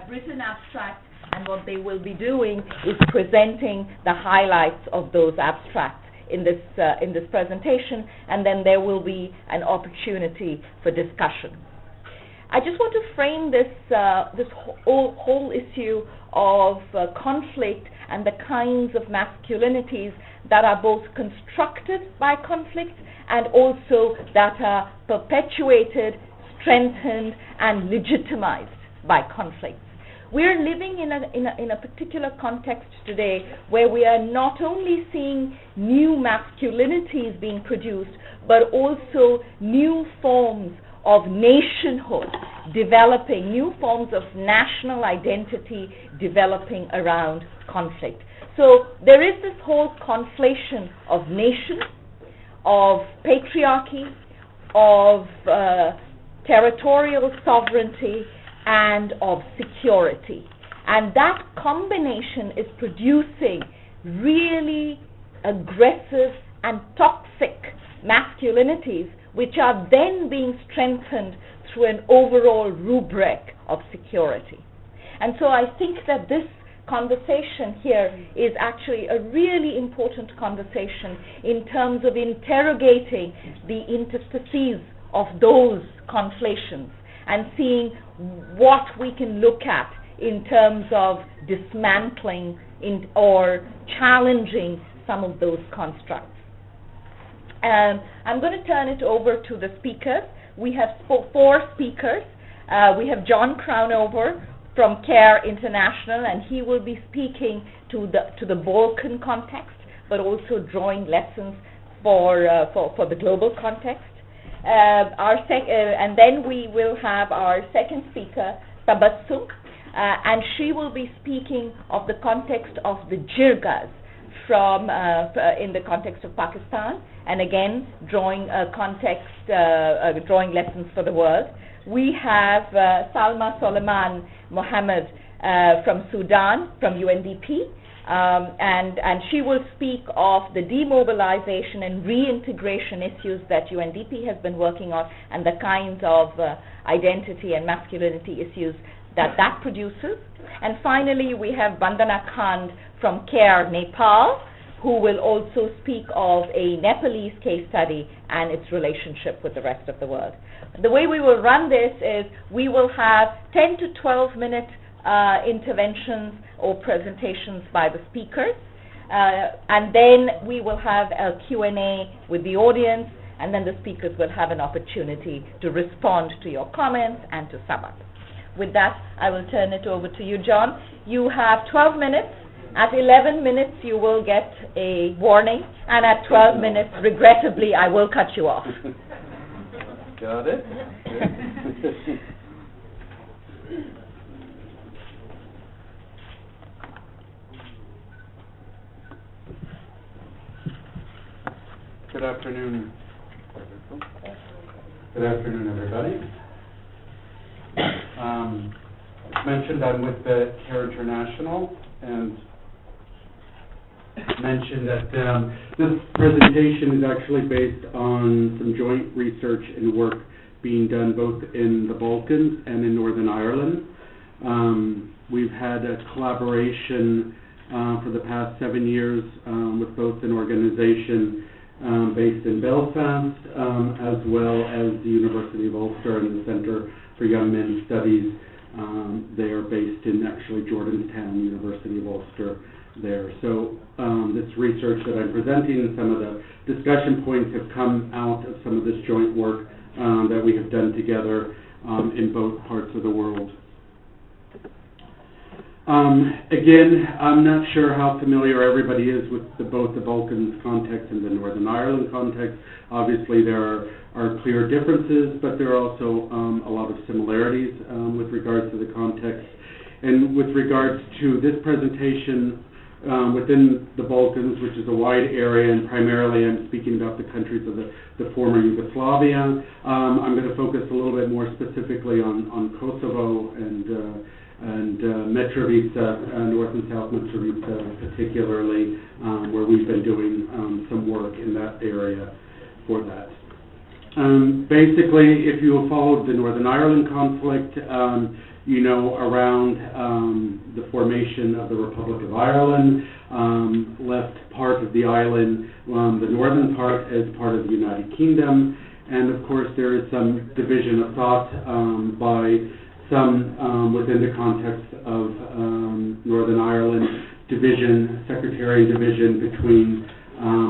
written abstracts, and what they will be doing is presenting the highlights of those abstracts in this presentation, and then there will be an opportunity for discussion. I just want to frame this whole issue of conflict and the kinds of masculinities that are both constructed by conflict and also that are perpetuated, strengthened, and legitimized by conflict. We're living in a particular context today where we are not only seeing new masculinities being produced, but also new forms of nationhood developing, new forms of national identity developing around conflict. So there is this whole conflation of nation, of patriarchy, of territorial sovereignty, and of security. And that combination is producing really aggressive and toxic masculinities, which are then being strengthened through an overall rubric of security. And so I think that this conversation here is actually a really important conversation in terms of interrogating the interstices of those conflations and seeing what we can look at in terms of dismantling or challenging some of those constructs. I'm going to turn it over to the speakers. We have four speakers. We have John Crownover from CARE International, and he will be speaking to the Balkan context, but also drawing lessons for the global context. And then we will have our second speaker, Tabassum, and she will be speaking of the context of the jirgas in the context of Pakistan, and again drawing drawing lessons for the world. We have Salma Soleiman Mohammed from Sudan, from UNDP, and she will speak of the demobilization and reintegration issues that UNDP has been working on and the kinds of identity and masculinity issues that produces. And finally, we have Bandana Khan from CARE Nepal, who will also speak of a Nepalese case study and its relationship with the rest of the world. The way we will run this is we will have 10 to 12 minute interventions or presentations by the speakers, and then we will have a Q&A with the audience, and then the speakers will have an opportunity to respond to your comments and to sum up. With that, I will turn it over to you, John. You have 12 minutes. At 11 minutes, you will get a warning, and at 12 minutes, regrettably, I will cut you off. Got it. Good afternoon. Good afternoon, everybody. As mentioned, I'm with the CARE International, and mentioned that this presentation is actually based on some joint research and work being done both in the Balkans and in Northern Ireland. We've had a collaboration for the past 7 years with both an organization based in Belfast, as well as the University of Ulster and the Centre for Young Men's Studies. They are based in actually Jordanstown, University of Ulster there. So this research that I'm presenting and some of the discussion points have come out of some of this joint work that we have done together in both parts of the world. Again, I'm not sure how familiar everybody is with both the Balkans context and the Northern Ireland context. Obviously, there are clear differences, but there are also a lot of similarities with regards to the context. And with regards to this presentation within the Balkans, which is a wide area, and primarily I'm speaking about the countries of the former Yugoslavia, I'm going to focus a little bit more specifically on Kosovo and Mitrovica, North and South Mitrovica particularly, where we've been doing some work in that area for that. Basically, if you have followed the Northern Ireland conflict, around the formation of the Republic of Ireland, left part of the island, the northern part, as part of the United Kingdom. And of course, there is some division of thought by some within the context of Northern Ireland sectarian division between,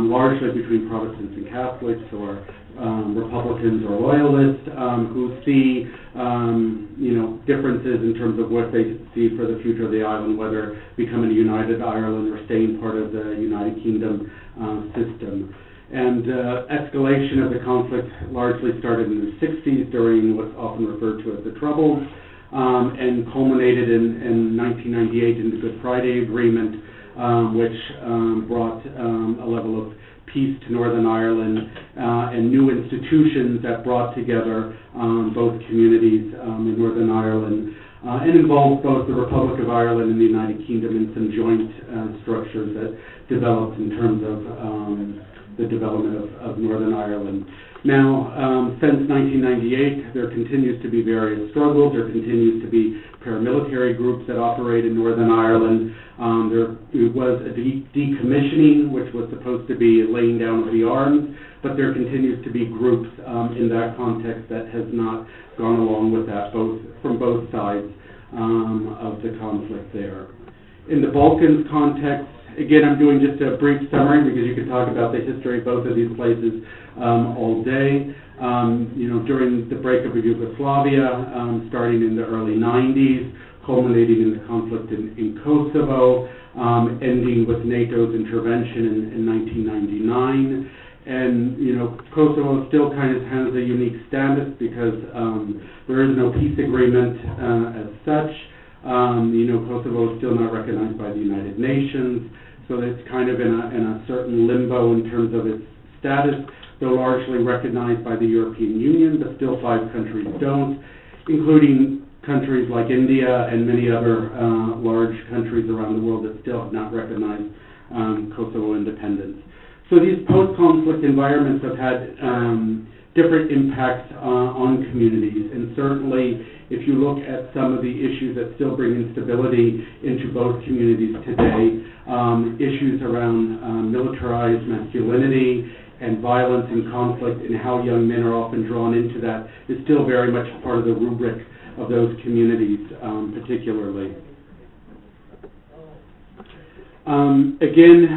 largely between Protestants and Catholics, or Republicans or Loyalists, who see, differences in terms of what they see for the future of the island, whether becoming a united Ireland or staying part of the United Kingdom system. And escalation of the conflict largely started in the 60s during what's often referred to as the Troubles, and culminated in 1998 in the Good Friday Agreement, which brought a level of peace to Northern Ireland, and new institutions that brought together both communities in Northern Ireland, and involved both the Republic of Ireland and the United Kingdom in some joint structures that developed in terms of the development of Northern Ireland. Now, since 1998, there continues to be various struggles. There continues to be paramilitary groups that operate in Northern Ireland. There was a decommissioning, which was supposed to be a laying down of the arms, but there continues to be groups in that context that has not gone along with that, from both sides of the conflict there. In the Balkans context, again, I'm doing just a brief summary because you could talk about the history of both of these places all day. During the breakup of Yugoslavia, starting in the early 90s, culminating in the conflict in Kosovo, ending with NATO's intervention in 1999. And, Kosovo still kind of has a unique status because there is no peace agreement as such. Kosovo is still not recognized by the United Nations, so it's kind of in a certain limbo in terms of its status, though largely recognized by the European Union, but still 5 countries don't, including countries like India and many other large countries around the world that still have not recognized Kosovo independence. So these post-conflict environments have had different impacts on communities, and certainly if you look at some of the issues that still bring instability into both communities today, issues around militarized masculinity and violence and conflict, and how young men are often drawn into that, is still very much part of the rubric of those communities, particularly. Again,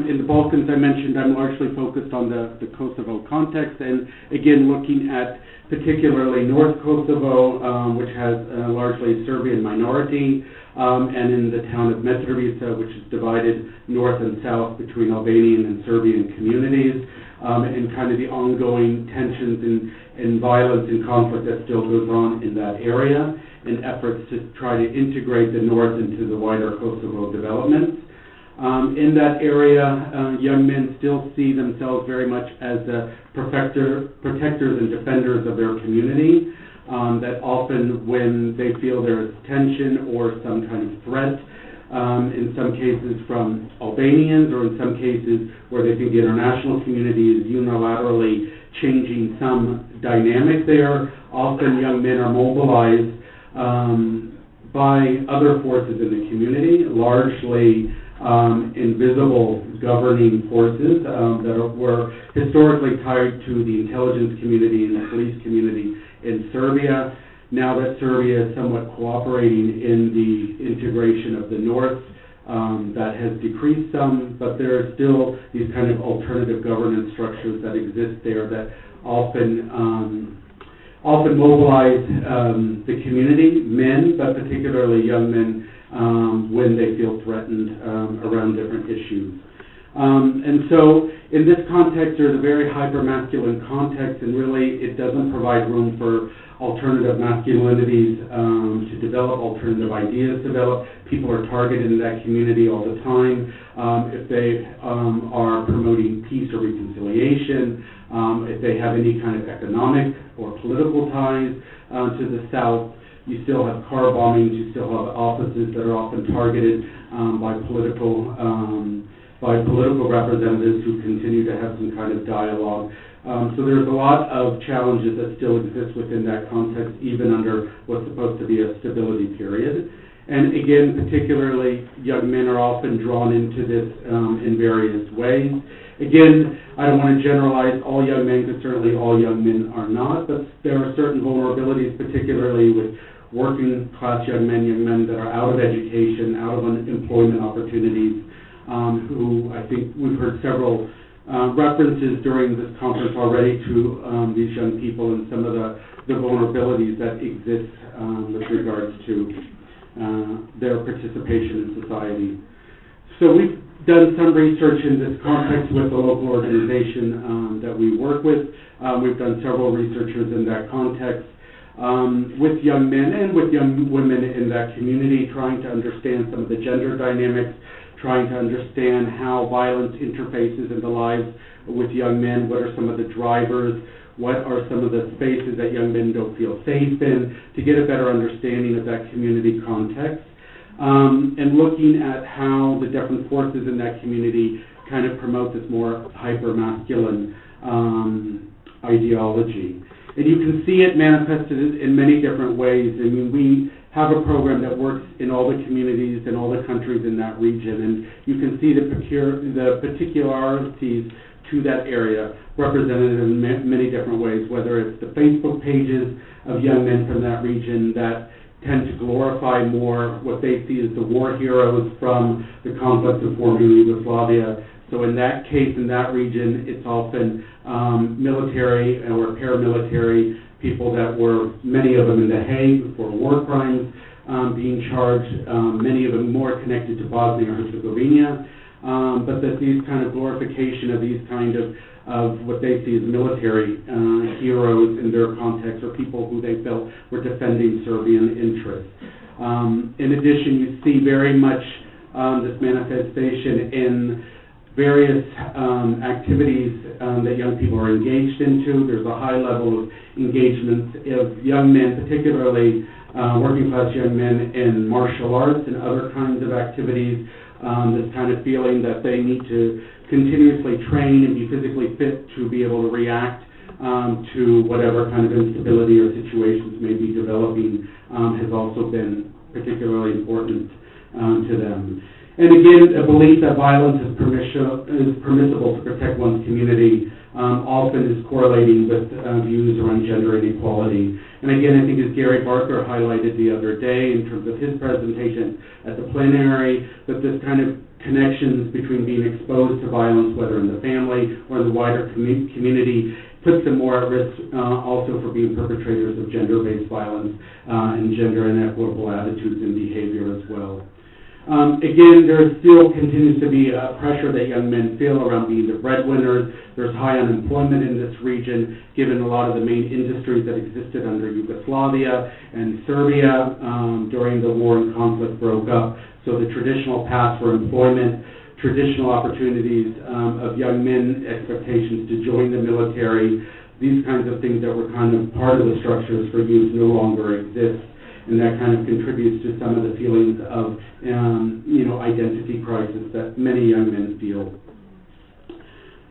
in the Balkans, I mentioned I'm largely focused on the Kosovo context, and again, looking at particularly North Kosovo, which has largely a Serbian minority, and in the town of Mitrovica, which is divided north and south between Albanian and Serbian communities, and kind of the ongoing tensions and violence and conflict that still goes on in that area, and efforts to try to integrate the north into the wider Kosovo development. In that area, young men still see themselves very much as protectors and defenders of their community, that often when they feel there is tension or some kind of threat, in some cases from Albanians, or in some cases where they think the international community is unilaterally changing some dynamic there, often young men are mobilized by other forces in the community, largely invisible governing forces that were historically tied to the intelligence community and the police community in Serbia. Now that Serbia is somewhat cooperating in the integration of the North, that has decreased some, but there are still these kind of alternative governance structures that exist there that often mobilize the community, men, but particularly young men, when they feel threatened around different issues. And so in this context, there's a very hyper-masculine context, and really it doesn't provide room for alternative masculinities to develop, alternative ideas to develop. People are targeted in that community all the time. If they are promoting peace or reconciliation, if they have any kind of economic or political ties to the South, you still have car bombings, you still have offices that are often targeted by political by political representatives who continue to have some kind of dialogue. So there's a lot of challenges that still exist within that context, even under what's supposed to be a stability period. And again, particularly, young men are often drawn into this in various ways. Again, I don't want to generalize all young men, because certainly all young men are not, but there are certain vulnerabilities, particularly with working class young men that are out of education, out of employment opportunities, who I think we've heard several references during this conference already to these young people and some of the vulnerabilities that exist with regards to their participation in society. So we've done some research in this context with the local organization that we work with. We've done several researchers in that context with young men and with young women in that community, trying to understand some of the gender dynamics, trying to understand how violence interfaces in the lives with young men, what are some of the drivers, what are some of the spaces that young men don't feel safe in, to get a better understanding of that community context, and looking at how the different forces in that community kind of promote this more hyper-masculine ideology. And you can see it manifested in many different ways. I mean, we have a program that works in all the communities and all the countries in that region, and you can see the particularities to that area represented in many different ways, whether it's the Facebook pages of young men from that region that tend to glorify more what they see as the war heroes from the conflict of former Yugoslavia. So in that case, in that region, it's often military or paramilitary people that were, many of them in The Hague for war crimes being charged, many of them more connected to Bosnia or Herzegovina, but that these kind of glorification of these kind of what they see as military heroes in their context, or people who they felt were defending Serbian interests. In addition, you see very much this manifestation in various activities that young people are engaged into. There's a high level of engagement of young men, particularly working class young men, in martial arts and other kinds of activities. This kind of feeling that they need to continuously train and be physically fit to be able to react to whatever kind of instability or situations may be developing has also been particularly important to them. And again, a belief that violence is permissible to protect one's community often is correlating with views around gender inequality. And again, I think as Gary Barker highlighted the other day in terms of his presentation at the plenary, that this kind of connections between being exposed to violence, whether in the family or in the wider community, puts them more at risk also for being perpetrators of gender-based violence and gender inequitable attitudes and behavior as well. Again, there still continues to be a pressure that young men feel around being the breadwinners. There's high unemployment in this region, given a lot of the main industries that existed under Yugoslavia and Serbia during the war and conflict broke up. So the traditional path for employment, traditional opportunities of young men, expectations to join the military, these kinds of things that were kind of part of the structures for youth no longer exist. And that kind of contributes to some of the feelings of, identity crisis that many young men feel.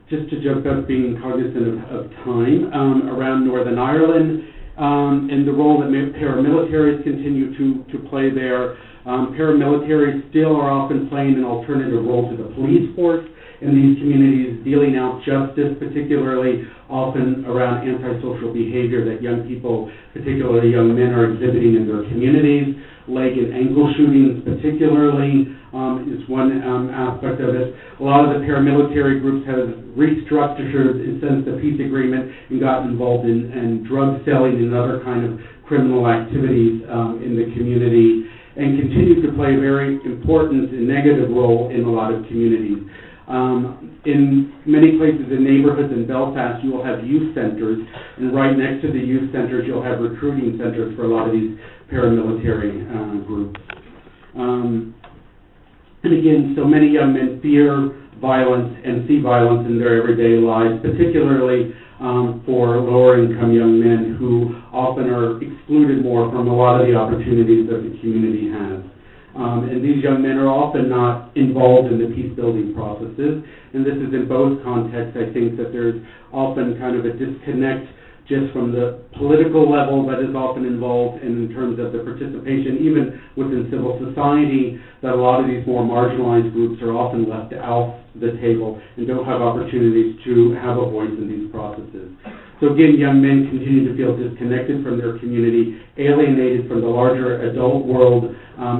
Just to jump up, being cognizant of time, around Northern Ireland and the role that paramilitaries continue to play there. Paramilitaries still are often playing an alternative role to the police force in these communities, dealing out justice, particularly often around antisocial behavior that young people, particularly young men, are exhibiting in their communities. Leg and ankle shootings particularly is one aspect of it. A lot of the paramilitary groups have restructured since the peace agreement and gotten involved in drug selling and other kind of criminal activities in the community, and continue to play a very important and negative role in a lot of communities. In many places in neighborhoods in Belfast, you will have youth centers, and right next to the youth centers, you'll have recruiting centers for a lot of these paramilitary groups. And again, so many young men fear violence and see violence in their everyday lives, particularly for lower-income young men who often are excluded more from a lot of the opportunities that the community has. And these young men are often not involved in the peace-building processes. And this is in both contexts. I think that there's often kind of a disconnect just from the political level that is often involved and in terms of the participation, even within civil society, that a lot of these more marginalized groups are often left off the table and don't have opportunities to have a voice in these processes. So again, young men continue to feel disconnected from their community, alienated from the larger adult world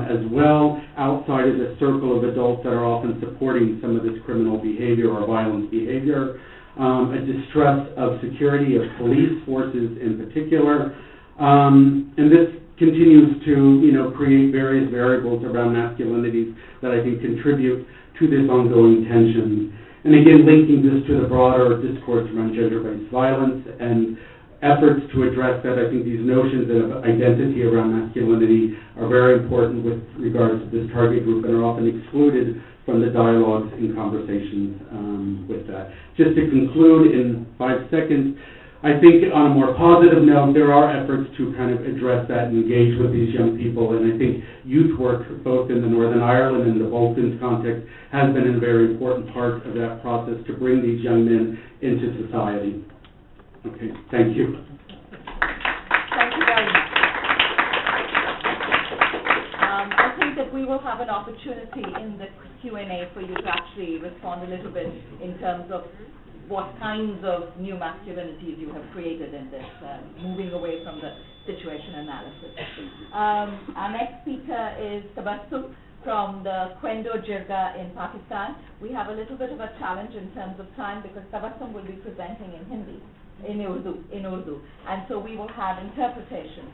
as well, outside of the circle of adults that are often supporting some of this criminal behavior or violent behavior. A distrust of security, of police forces in particular. And this continues to, create various variables around masculinities that I think contribute to this ongoing tension. And again, linking this to the broader discourse around gender-based violence and efforts to address that, I think these notions of identity around masculinity are very important with regards to this target group and are often excluded from the dialogues and conversations with that. Just to conclude in 5 seconds, I think on a more positive note, there are efforts to kind of address that and engage with these young people, and I think youth work, both in the Northern Ireland and the Balkans context, has been a very important part of that process to bring these young men into society. Okay, thank you. Thank you very much. I think that we will have an opportunity in the Q&A for you to actually respond a little bit in terms of what kinds of new masculinities you have created in this, moving away from the situation analysis. Our next speaker is Tabassum from the Quendo Jirga in Pakistan. We have a little bit of a challenge in terms of time because Tabassum will be presenting in Hindi, in Urdu, and so we will have interpretation.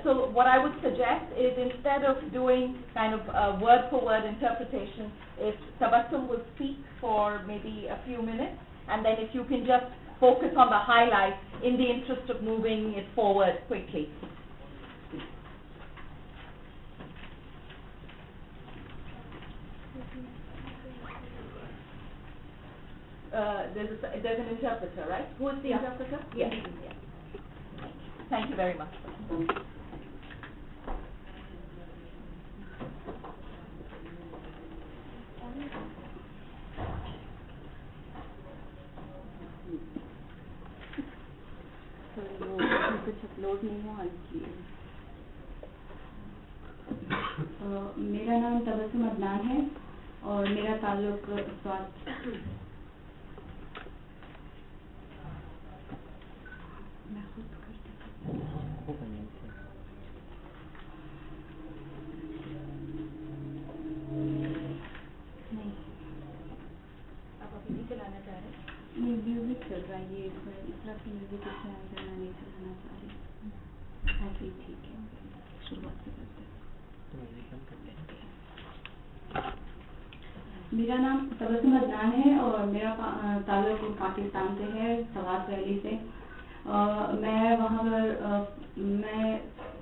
So what I would suggest is, instead of doing kind of a word-for-word interpretation, if Tabassum will speak for maybe a few minutes, and then if you can just focus on the highlights in the interest of moving it forward quickly. There's an interpreter, right? Who is the interpreter? Yes. Yes. Thank you very much. मेरा नाम तबस्सुम अदनान है और मेरा ताल्लुक स्वास्थ्य music चल रहा है, ये इस तरह की म्यूजिक इस्तेमाल करना नहीं चलाना चाह रही। ऐसे ही ठीक है, शुरुआत से करते हैं। मेरा नाम तबस्सुम अदनान है और मेरा ताल्लुक पाकिस्तान से है, सवात वैली से। मैं वहाँ पर मैं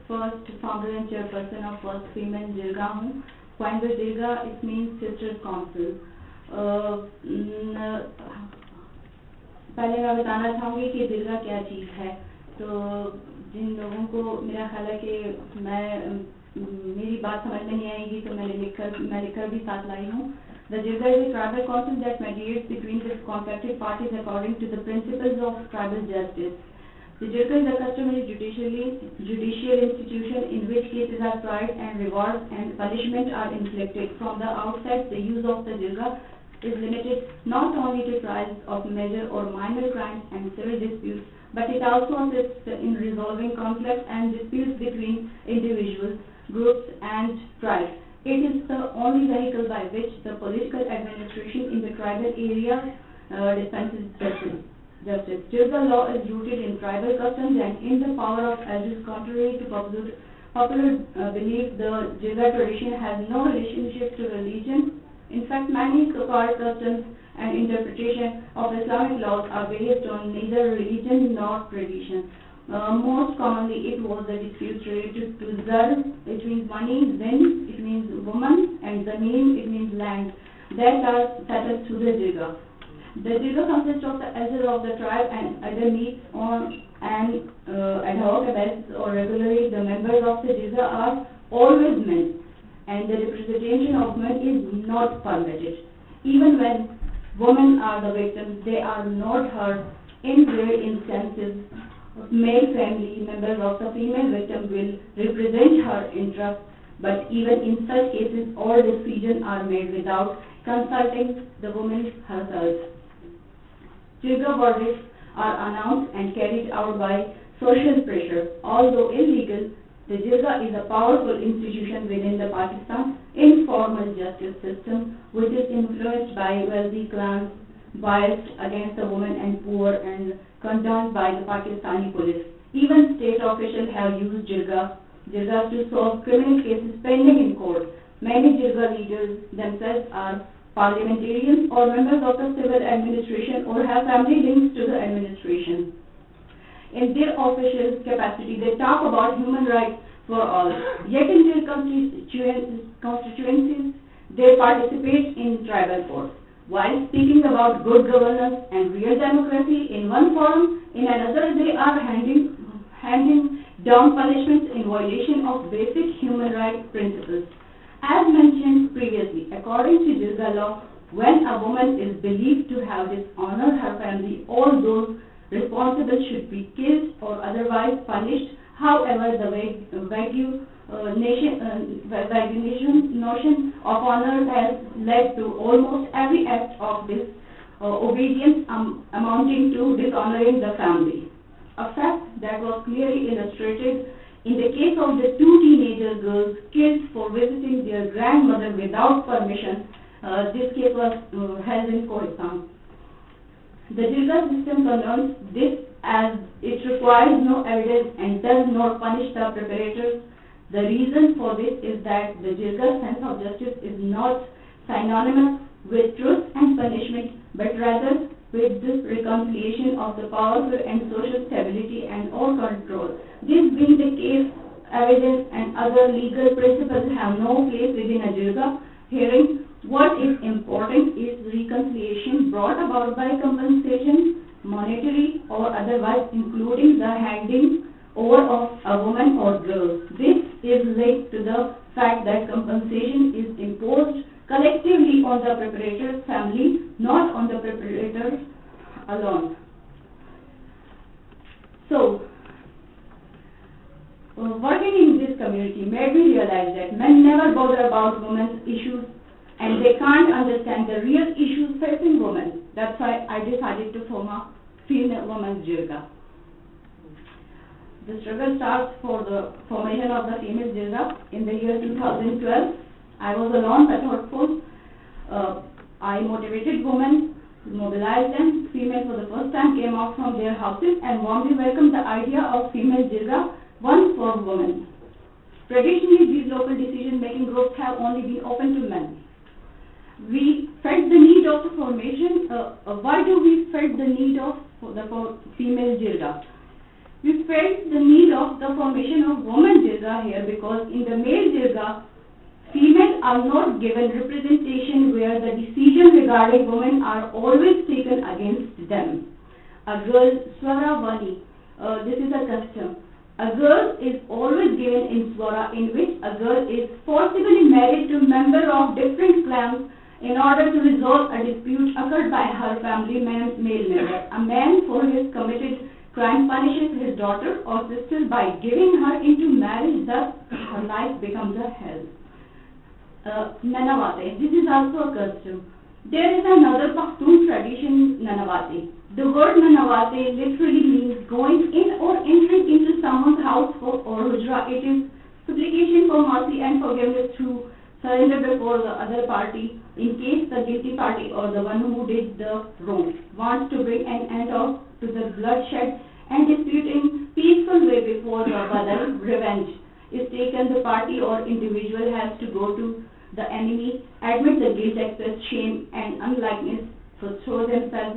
first founder and chairperson of first female Jirga हूँ। Khwendo Jirga it means sisters council. पहले मैं बताना चाहूँगी कि जिरगा क्या चीज़ है। तो जिन लोगों को मेरा ख्याल है कि मेरी बात समझ में नहीं आएगी तो मैं लिखकर भी साथ लाई हूँ। The Jirga is a tribal council that mediates between the conflicted parties according to the principles of tribal justice. The Jirga is a customary judicial institution in which cases are tried and rewards and punishment are inflicted. From the outset, the use of the Jirga is limited not only to trials of major or minor crimes and civil disputes, but it also assists in resolving conflicts and disputes between individuals, groups, and tribes. It is the only vehicle by which the political administration in the tribal area dispenses justice. Jirga law is rooted in tribal customs and in the power of elders. Contrary to popular belief, the Jirga tradition has no relationship to religion. In fact, many so-called customs and interpretation of Islamic laws are based on neither religion nor tradition. Most commonly, it was the disputes related to zar, which means money, zin, it means woman, and zamin, it means land, that are settled through the Jirga. The Jirga consists of the elders of the tribe and other meets on and ad hoc events or regularly, the members of the jirga are always men, and the representation of men is not permitted. Even when women are the victims, they are not heard. In rare instances, male family members of the female victim will represent her interests, but even in such cases, all decisions are made without consulting the woman herself. Jirga verdicts are announced and carried out by social pressure. Although illegal, the jirga is a powerful institution within the Pakistan informal justice system, which is influenced by wealthy clans, biased against the women and poor, and condoned by the Pakistani police. Even state officials have used jirgas to solve criminal cases pending in court. Many jirga leaders themselves are parliamentarians or members of the civil administration or have family links to the administration. In their official capacity, they talk about human rights for all. Yet in their constituencies, they participate in tribal courts. While speaking about good governance and real democracy in one forum, in another they are handing down punishments in violation of basic human rights principles. As mentioned previously, according to jirga law, when a woman is believed to have dishonored her family, all those responsible should be killed or otherwise punished. However, the notion of honor has led to almost every act of disobedience amounting to dishonoring the family. A fact that was clearly illustrated in the case of the two teenager girls killed for visiting their grandmother without permission. This case was held in Khorasan. The jirga system condones this as it requires no evidence and does not punish the perpetrators. The reason for this is that the jirga sense of justice is not synonymous with truth and punishment, but rather with this reconciliation of the powerful and social stability and or control. This being the case, evidence and other legal principles have no place within a jirga hearing. What is important is reconciliation brought about by compensation, monetary or otherwise, including the handing over of a woman or girl. This is linked to the fact that compensation is imposed collectively on the perpetrator's family, not on the perpetrator alone. So, working in this community made me realize that men never bother about women's issues and they can't understand the real issues facing women. That's why I decided to form a female women's jirga. The struggle starts for the formation of the female jirga in the year 2012. I was alone but thoughtful. I motivated women, mobilized them. Females for the first time came out from their houses and warmly welcomed the idea of female jirga, one for women. Traditionally, these local decision-making groups have only been open to men. We felt the need of the formation. Why do we felt the need of the female jirga? We felt the need of the formation of women jirga here because in the male jirga, females are not given representation where the decisions regarding women are always taken against them. A girl, Swara Vani, this is a custom. A girl is always given in Swara in which a girl is forcibly married to a member of different clans in order to resolve a dispute occurred by her family male member. A man for his committed crime punishes his daughter or sister by giving her into marriage, thus her life becomes a hell. Nanavate, this is also a custom. There is another Pashtun tradition, Nanavate. The word Nanavate literally means going in or entering into someone's house or hujra. It is supplication for mercy and forgiveness to surrender before the other party in case the guilty party or the one who did the wrong wants to bring an end to the bloodshed and dispute in peaceful way before the badal revenge is taken. The party or individual has to go to the enemy, admit the guilt, express shame and unlikeness, so throw himself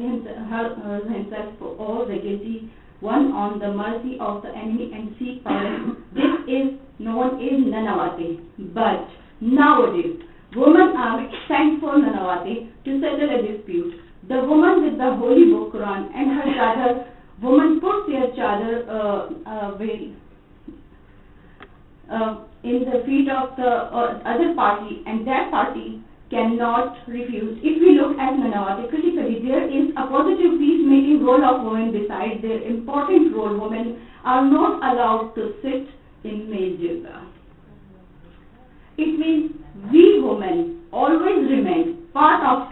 for all the guilty one on the mercy of the enemy and seek pardon. This is known as Nanavate. But nowadays, women are sent for Nanavate to settle a dispute. The woman with the holy book Quran and her brother women put their chadar veil in the feet of the other party, and that party cannot refuse. If we look at Manawati critically, there is a positive peacemaking role of women besides their important role. Women are not allowed to sit in male jirga. It means we women always remain part of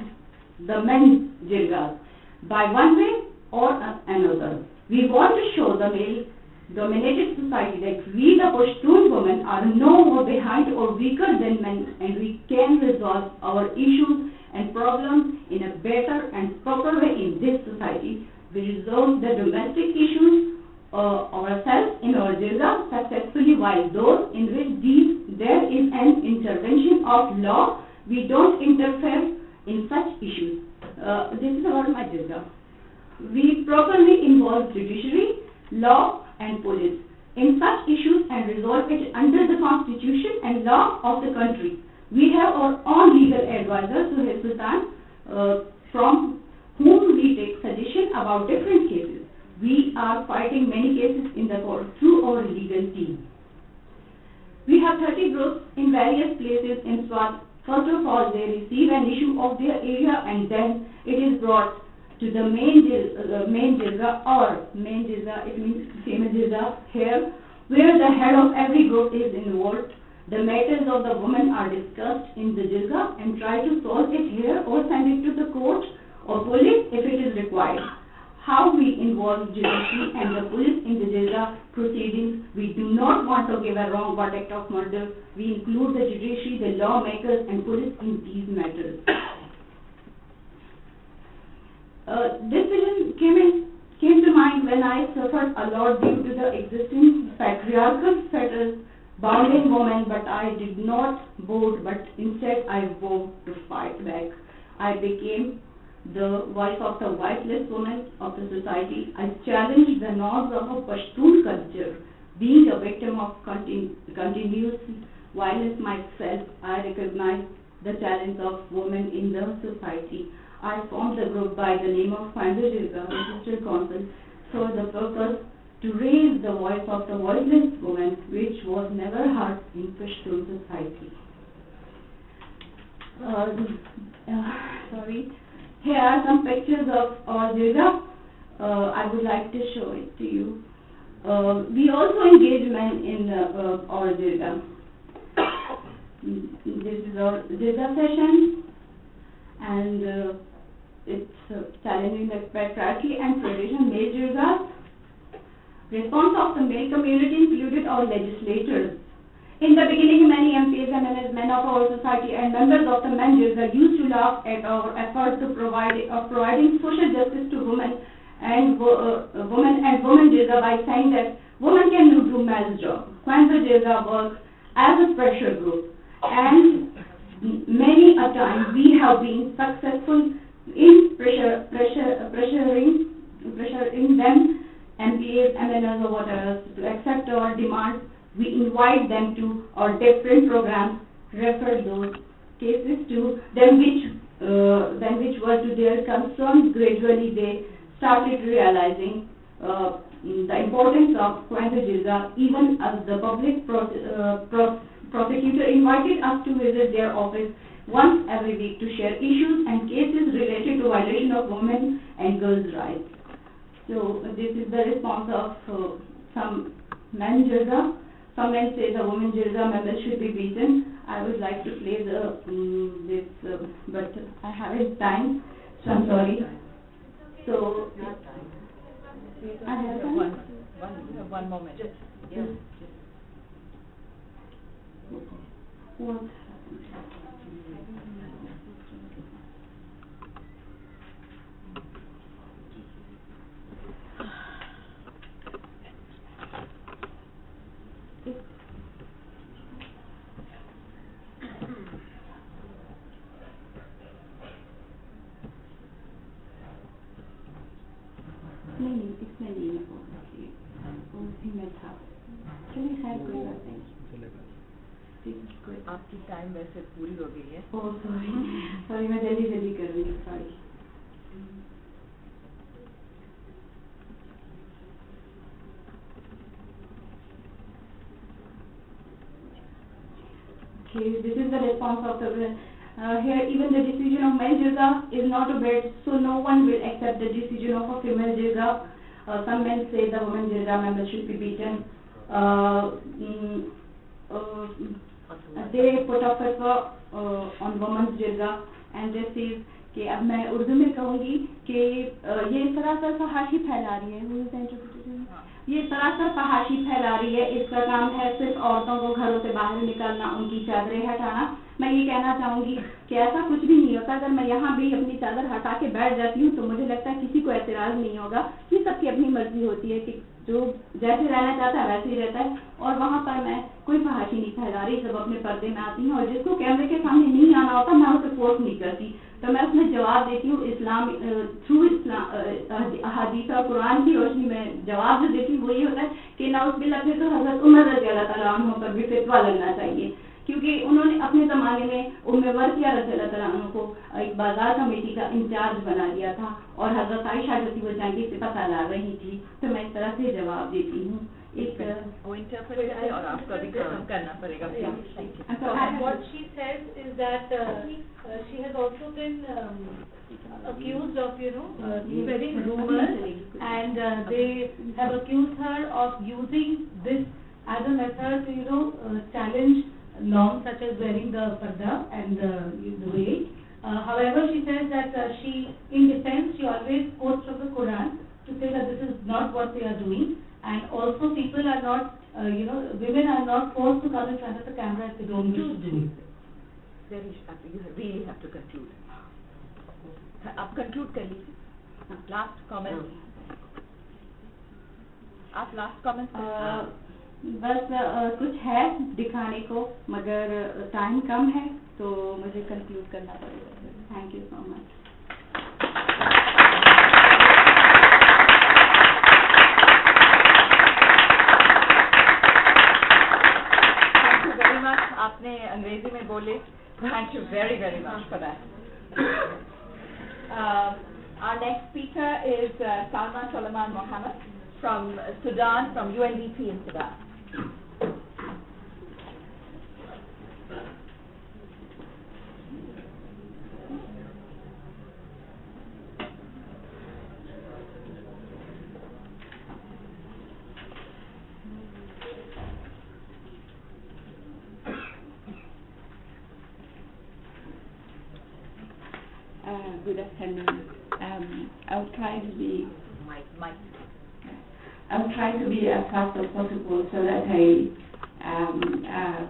the men's jirga by one way or another. We want to show the male-dominated society that we, the Pashtun women, are no more behind or weaker than men, and we can resolve our issues and problems in a better and proper way in this society. We resolve the domestic issues ourselves in our jirga successfully, while those in which there is an intervention of law, we don't interfere in such issues. This is about my jirga. We properly involve judiciary, law and police in such issues and resolve it under the constitution and law of the country. We have our own legal advisor, Suhail Sultan, from whom we take suggestion about different cases. We are fighting many cases in the court through our legal team. We have 30 groups in various places in Swat. First of all, they receive an issue of their area, and then it is brought to the main jirga, or main jirga, it means female jirga here, where the head of every group is involved. The matters of the women are discussed in the jirga and try to solve it here or send it to the court or police if it is required. How we involve judiciary and the police in the jirga proceedings? We do not want to give a wrong verdict of murder. We include the judiciary, the lawmakers and police in these matters. This vision came to mind when I suffered a lot due to the existing patriarchal fetters bounding women, but I did not board, but instead I vowed to fight back. I became the voice of the voiceless women of the society. I challenged the norms of a Pashtun culture. Being a victim of continuous violence myself, I recognize the challenge of women in the society. I formed the group by the name of Khwainza Jirga Registered Council for the purpose to raise the voice of the voiceless woman, which was never heard in Pashtun society. Here are some pictures of our jirga. I would like to show it to you. We also engage men in our jirga. This is our jirga session, and it's challenging the patriarchy and traditional male jirgas. Response of the male community included our legislators. In the beginning, many MPs and men of our society and members of the men jirga used to laugh at our effort to providing social justice to women and women jirga by saying that women can do man's job. Khwainza jirga works as a pressure group, and many a time we have been successful in pressuring them, MPs, MNs or whatever, to accept our demands. We invite them to our different programs, refer those cases to them which were to their concerns. Gradually they started realizing the importance of Khwainza jirga, even as the public prosecutor invited us to visit their office once every week to share issues and cases related to violation of women and girls' rights. So this is the response of some men jirga. Some men say the women jirga members should be beaten. I would like to play this, but I haven't time, so I'm sorry. So I have time. One moment. Yes. What? नहीं इसमें नहीं है female था चलिए खैर कोई बात नहीं आपकी टाइम वैसे पूरी हो गई है ओह सॉरी मैं जल्दी कर रही हूँ sorry Okay, this is the response of the here even the decision of male jirga is not obeyed, so no one will accept the decision of a female jirga. Some men say the woman jirga member should be beaten. They put up on woman's jirga and this is कि अब मैं उर्दू में कहूँगी कि ये सरासर फहाशी फैला रही है, ये सरासर फहाशी फैला रही है। इसका काम है सिर्फ औरतों को घरों से बाहर निकालना, उनकी चादरें हटाना। मैं ये कहना चाहूँगी कि ऐसा कुछ भी नहीं होता। अगर मैं यहाँ भी अपनी चादर हटा के बैठ जाती हूँ तो मुझे लगता है किसी को एतराज़ नहीं होगा। ये सबकी अपनी मर्जी होती है कि जो जैसे रहना चाहता है वैसे ही रहता है, और वहाँ पर मैं कोई फहाशी नहीं फैला रही, सब अपने पर्दे में आती हैं, और जिसको कैमरे के सामने नहीं आना होता मैं उसे फोर्स नहीं करती। तो मैं उसमें जवाब देती हूँ इस्लाम थ्रू हदीस और कुरान की रोशनी में जवाब जो देती हूँ वो ये होता है कि नाउज़ुबिल्लाह फिर तो हज़रत उमर रज़ियल्लाहु तआला अन्हु पर भी फितवा लगना चाहिए, क्योंकि उन्होंने अपने ज़माने में उम्मे वर्क़िया रज़ियल्लाहु तआला अन्हा को एक बाजार कमेटी का इंचार्ज बना दिया था, और हज़रत आयशा जो थी वो जंगी से पता ला रही थी। तो मैं इस तरह से जवाब देती हूँ। वो इंटरप्रेट करें और आपका भी करना पड़ेगा। So what she says is that she has also been accused of, spreading rumors, and they have accused her of using this as a method to, challenge norms such as wearing the parda and the veil. However, she says that she, in defense, she always quotes from the Quran to say that this is not what they are doing. And also people are not, women are not forced to come in front of the camera if they don't wish to do it. You really have to conclude. आप conclude कर लीजिए. Last comment. आप last comment. बस कुछ है दिखाने को, मगर टाइम कम है तो मुझे conclude करना पड़ेगा. Thank you so much. आपने अंग्रेजी में बोले. Thank you very, very much for that. Our next speaker is Salma Soleiman Mohammed from Sudan, from UNDP in Sudan. Good afternoon. I'll try to be as fast as possible so that I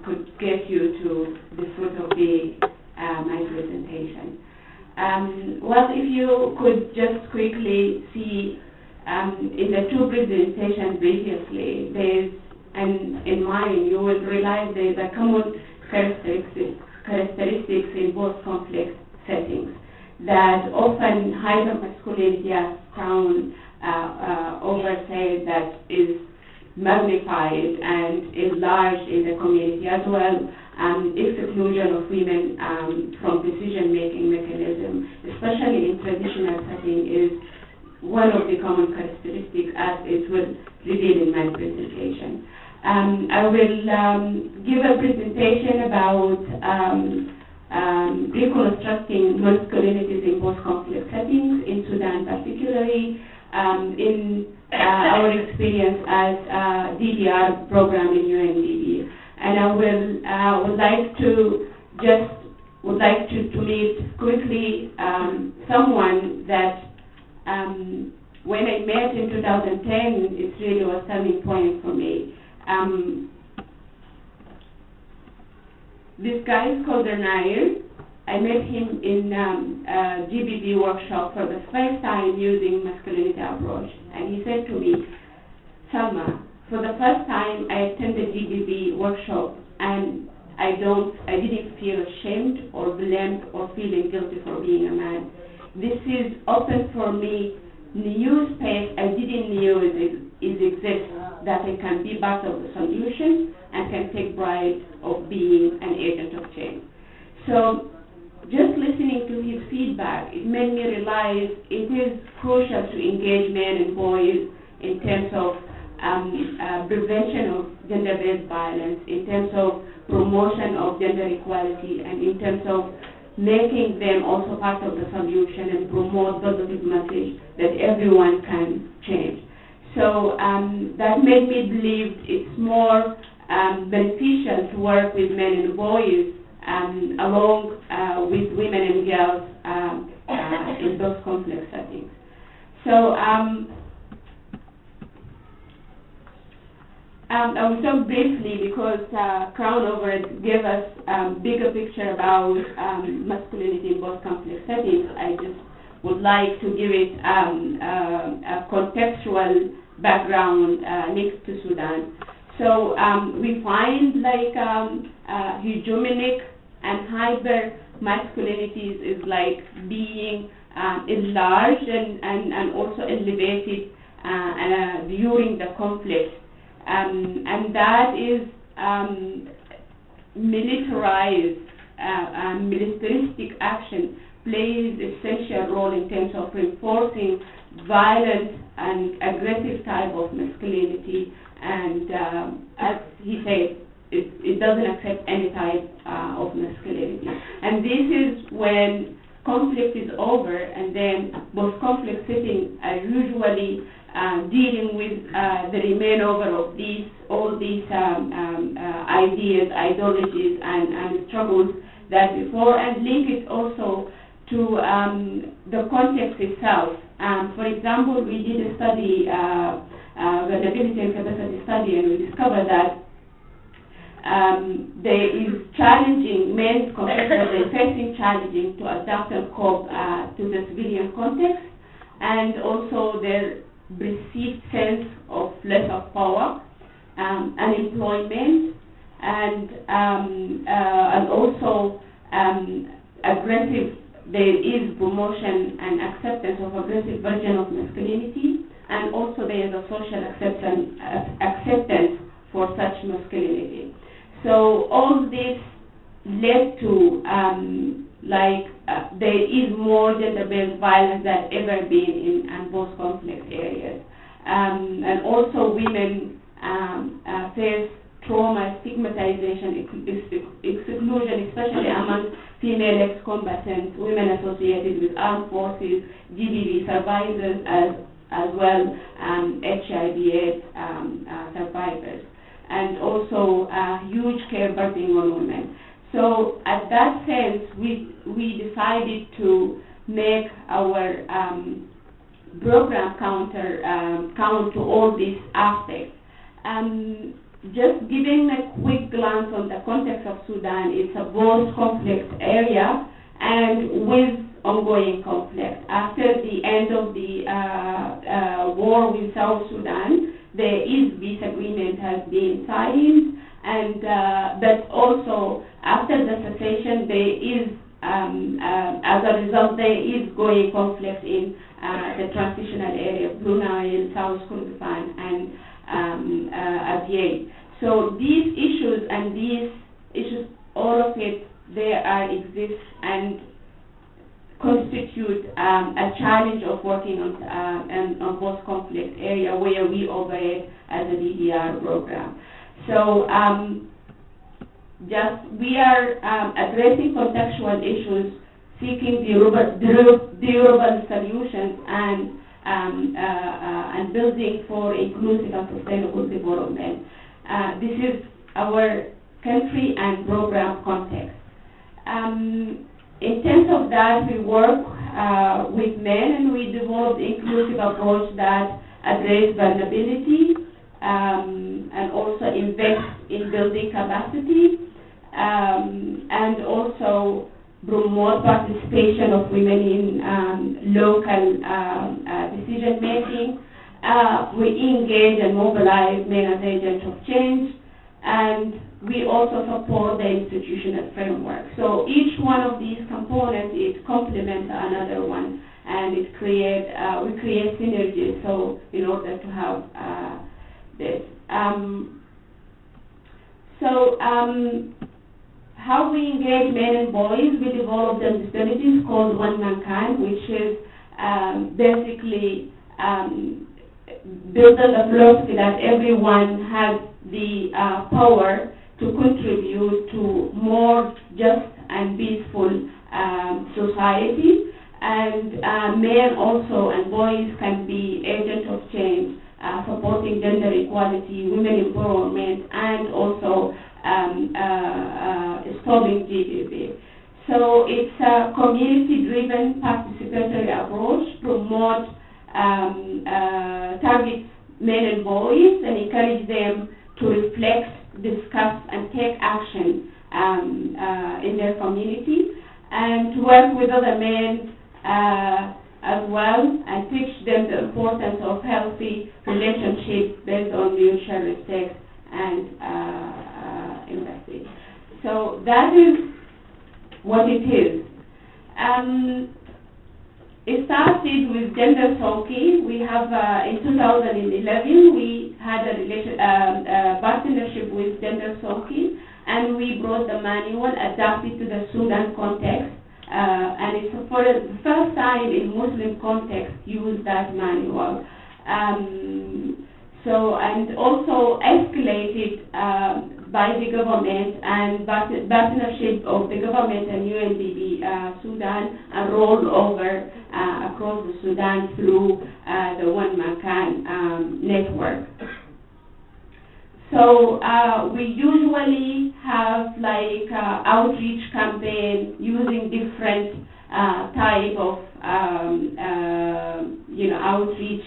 could get you to the fruit of my presentation. Well, if you could just quickly see in the two presentations previously, in mine you will realize there's a common characteristics in both conflict settings that often hide masculinity as found oversight that is magnified and enlarged in the community, as well exclusion of women from decision-making mechanism, especially in traditional setting, is one of the common characteristics, as it will reveal in my presentation. I will give a presentation about reconstructing masculinities in post-conflict settings, in Sudan particularly, in our experience as DDR program in UNDP. And I would like to meet quickly someone that when I met in 2010, it really was a turning point for me. This guy is called Nair. I met him in a GBB workshop for the first time using masculinity approach. And he said to me, Salma, for the first time I attended GBB workshop and I didn't feel ashamed or blamed or feeling guilty for being a man. This is open for me new space I didn't know it exists, that I can be part of the solution and can take pride of being an agent of change. So just listening to his feedback, it made me realize it is crucial to engage men and boys in terms of prevention of gender-based violence, in terms of promotion of gender equality and in terms of making them also part of the solution and promote positive message that everyone can change. So that made me believe it's more beneficial to work with men and boys along with women and girls in those complex settings. So I will talk briefly because Crown Over gave us bigger picture about masculinity in both complex settings. I just would like to give it a contextual background linked to Sudan. So we find like hegemonic and hyper masculinities is like being enlarged and also elevated during the conflict. And that is militarized, militaristic action plays essential role in terms of reinforcing violent and aggressive type of masculinity. And as he said, it doesn't accept any type of masculinity. And this is when conflict is over, and then both conflict settings are usually dealing with the remain over of all these ideas, ideologies, and struggles that before, and link it also to the context itself. For example, we did a study, vulnerability and capacity study, and we discovered that there is challenging, men they're facing challenging to adapt and cope to the civilian context, and also their perceived sense of less of power, unemployment, and also aggressive. There is promotion and acceptance of aggressive version of masculinity, and also there is a social acceptance for such masculinity. So all this led to there is more gender-based violence than ever been in post-conflict areas. And also women face trauma, stigmatization, exclusion, especially among female ex-combatants, women associated with armed forces, GBV survivors, as well HIV/AIDS survivors, and also huge care burden on women. So at that sense, we decided to make our program count to all these aspects. Just giving a quick glance on the context of Sudan, it's a post-conflict area and with ongoing conflict. After the end of the war with South Sudan, there is peace agreement has been signed, and but also after the cessation, there is as a result there is going conflict in the transitional area, Blue Nile, South Kurdistan, and Abyei. So these issues, all of it, they exist and constitute a challenge of working on post-conflict area where we operate as a DDR program. So we are addressing contextual issues, seeking durable solutions, and building for inclusive and sustainable development. This is our country and program context. In terms of that, we work with men, and we developed inclusive approach that address vulnerability and also invest in building capacity, and also promote participation of women in local decision making. We engage and mobilize men as agents of change, and we also support the institutional framework. So each one of these components is complements another one, and we create synergies. So in order to have this, how we engage men and boys, we developed a strategy called One Mankind, which is basically build a philosophy that everyone has the power to contribute to more just and peaceful society. And men also and boys can be agents of change, supporting gender equality, women empowerment, and also stopping GBV. So it's a community-driven participatory approach, promote, target men and boys, and encourage them to reflect, discuss, and take action in their community, and to work with other men as well, and teach them the importance of healthy relationships based on mutual respect and empathy. So that is what it is. It started with Gender Soki. We have, in 2011, we had a partnership with Gender Soki, and we brought the manual adapted to the Sudan context. And it's for the first time in Muslim context use that manual. And also escalated by the government and partnership of the government and UNDP Sudan, and rolled over across the Sudan through the One Makan network. So we usually have like outreach campaign using different type of outreach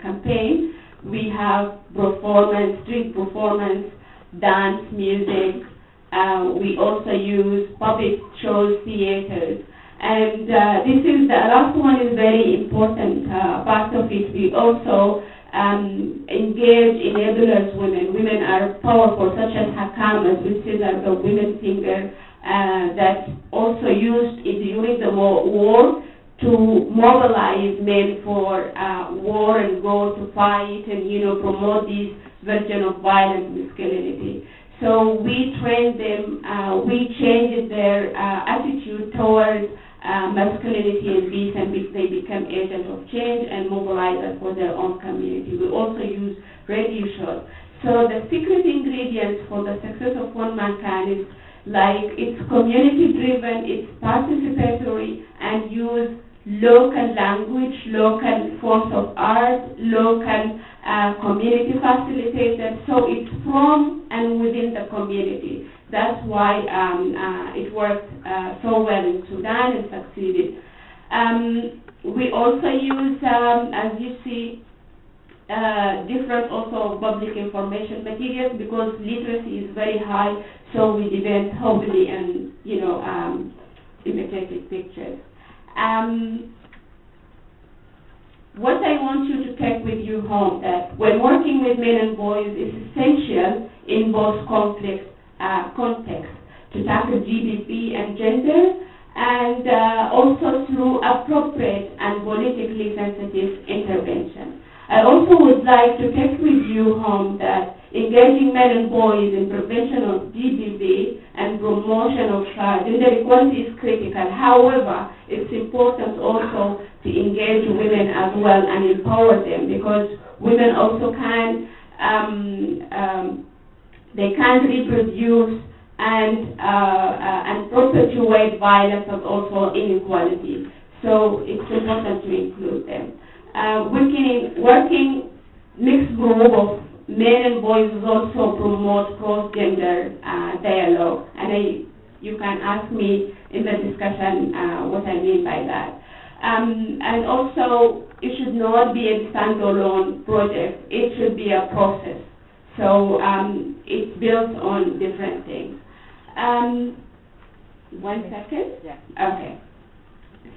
campaign. We have performance, street performance, dance, music. We also use puppet shows, theaters. And this is the last one is very important part of it. We also engage enablers women. Women are powerful, such as Hakamas, which is the women singer that also used during the war to mobilize men for war and go to fight and promote this version of violence, masculinity. So we train them, we changed their attitude towards masculinity and peace, and they become agents of change and mobilizers for their own community. We also use radio shows. So the secret ingredients for the success of One Mankind is like it's community driven, it's participatory, and use local language, local forms of art, local community facilitators. So it's from and within the community. That's why it worked so well in Sudan and succeeded. We also use, as you see, different also public information materials, because literacy is very high, so we depend heavily on, imitative pictures. What I want you to take with you home, that when working with men and boys is essential in both conflict context to tackle GBP and gender, and also through appropriate and politically sensitive intervention. I also would like to take with you home that engaging men and boys in prevention of GBV and promotion of gender equality is critical. However, it's important also to engage women as well and empower them, because women also can they can reproduce and perpetuate violence and also inequality. So it's important to include them. Working mixed group of men and boys also promote cross-gender dialogue, and you can ask me in the discussion what I mean by that. And also, it should not be a standalone project. It should be a process. So it's built on different things. 1 second? Yeah. Okay.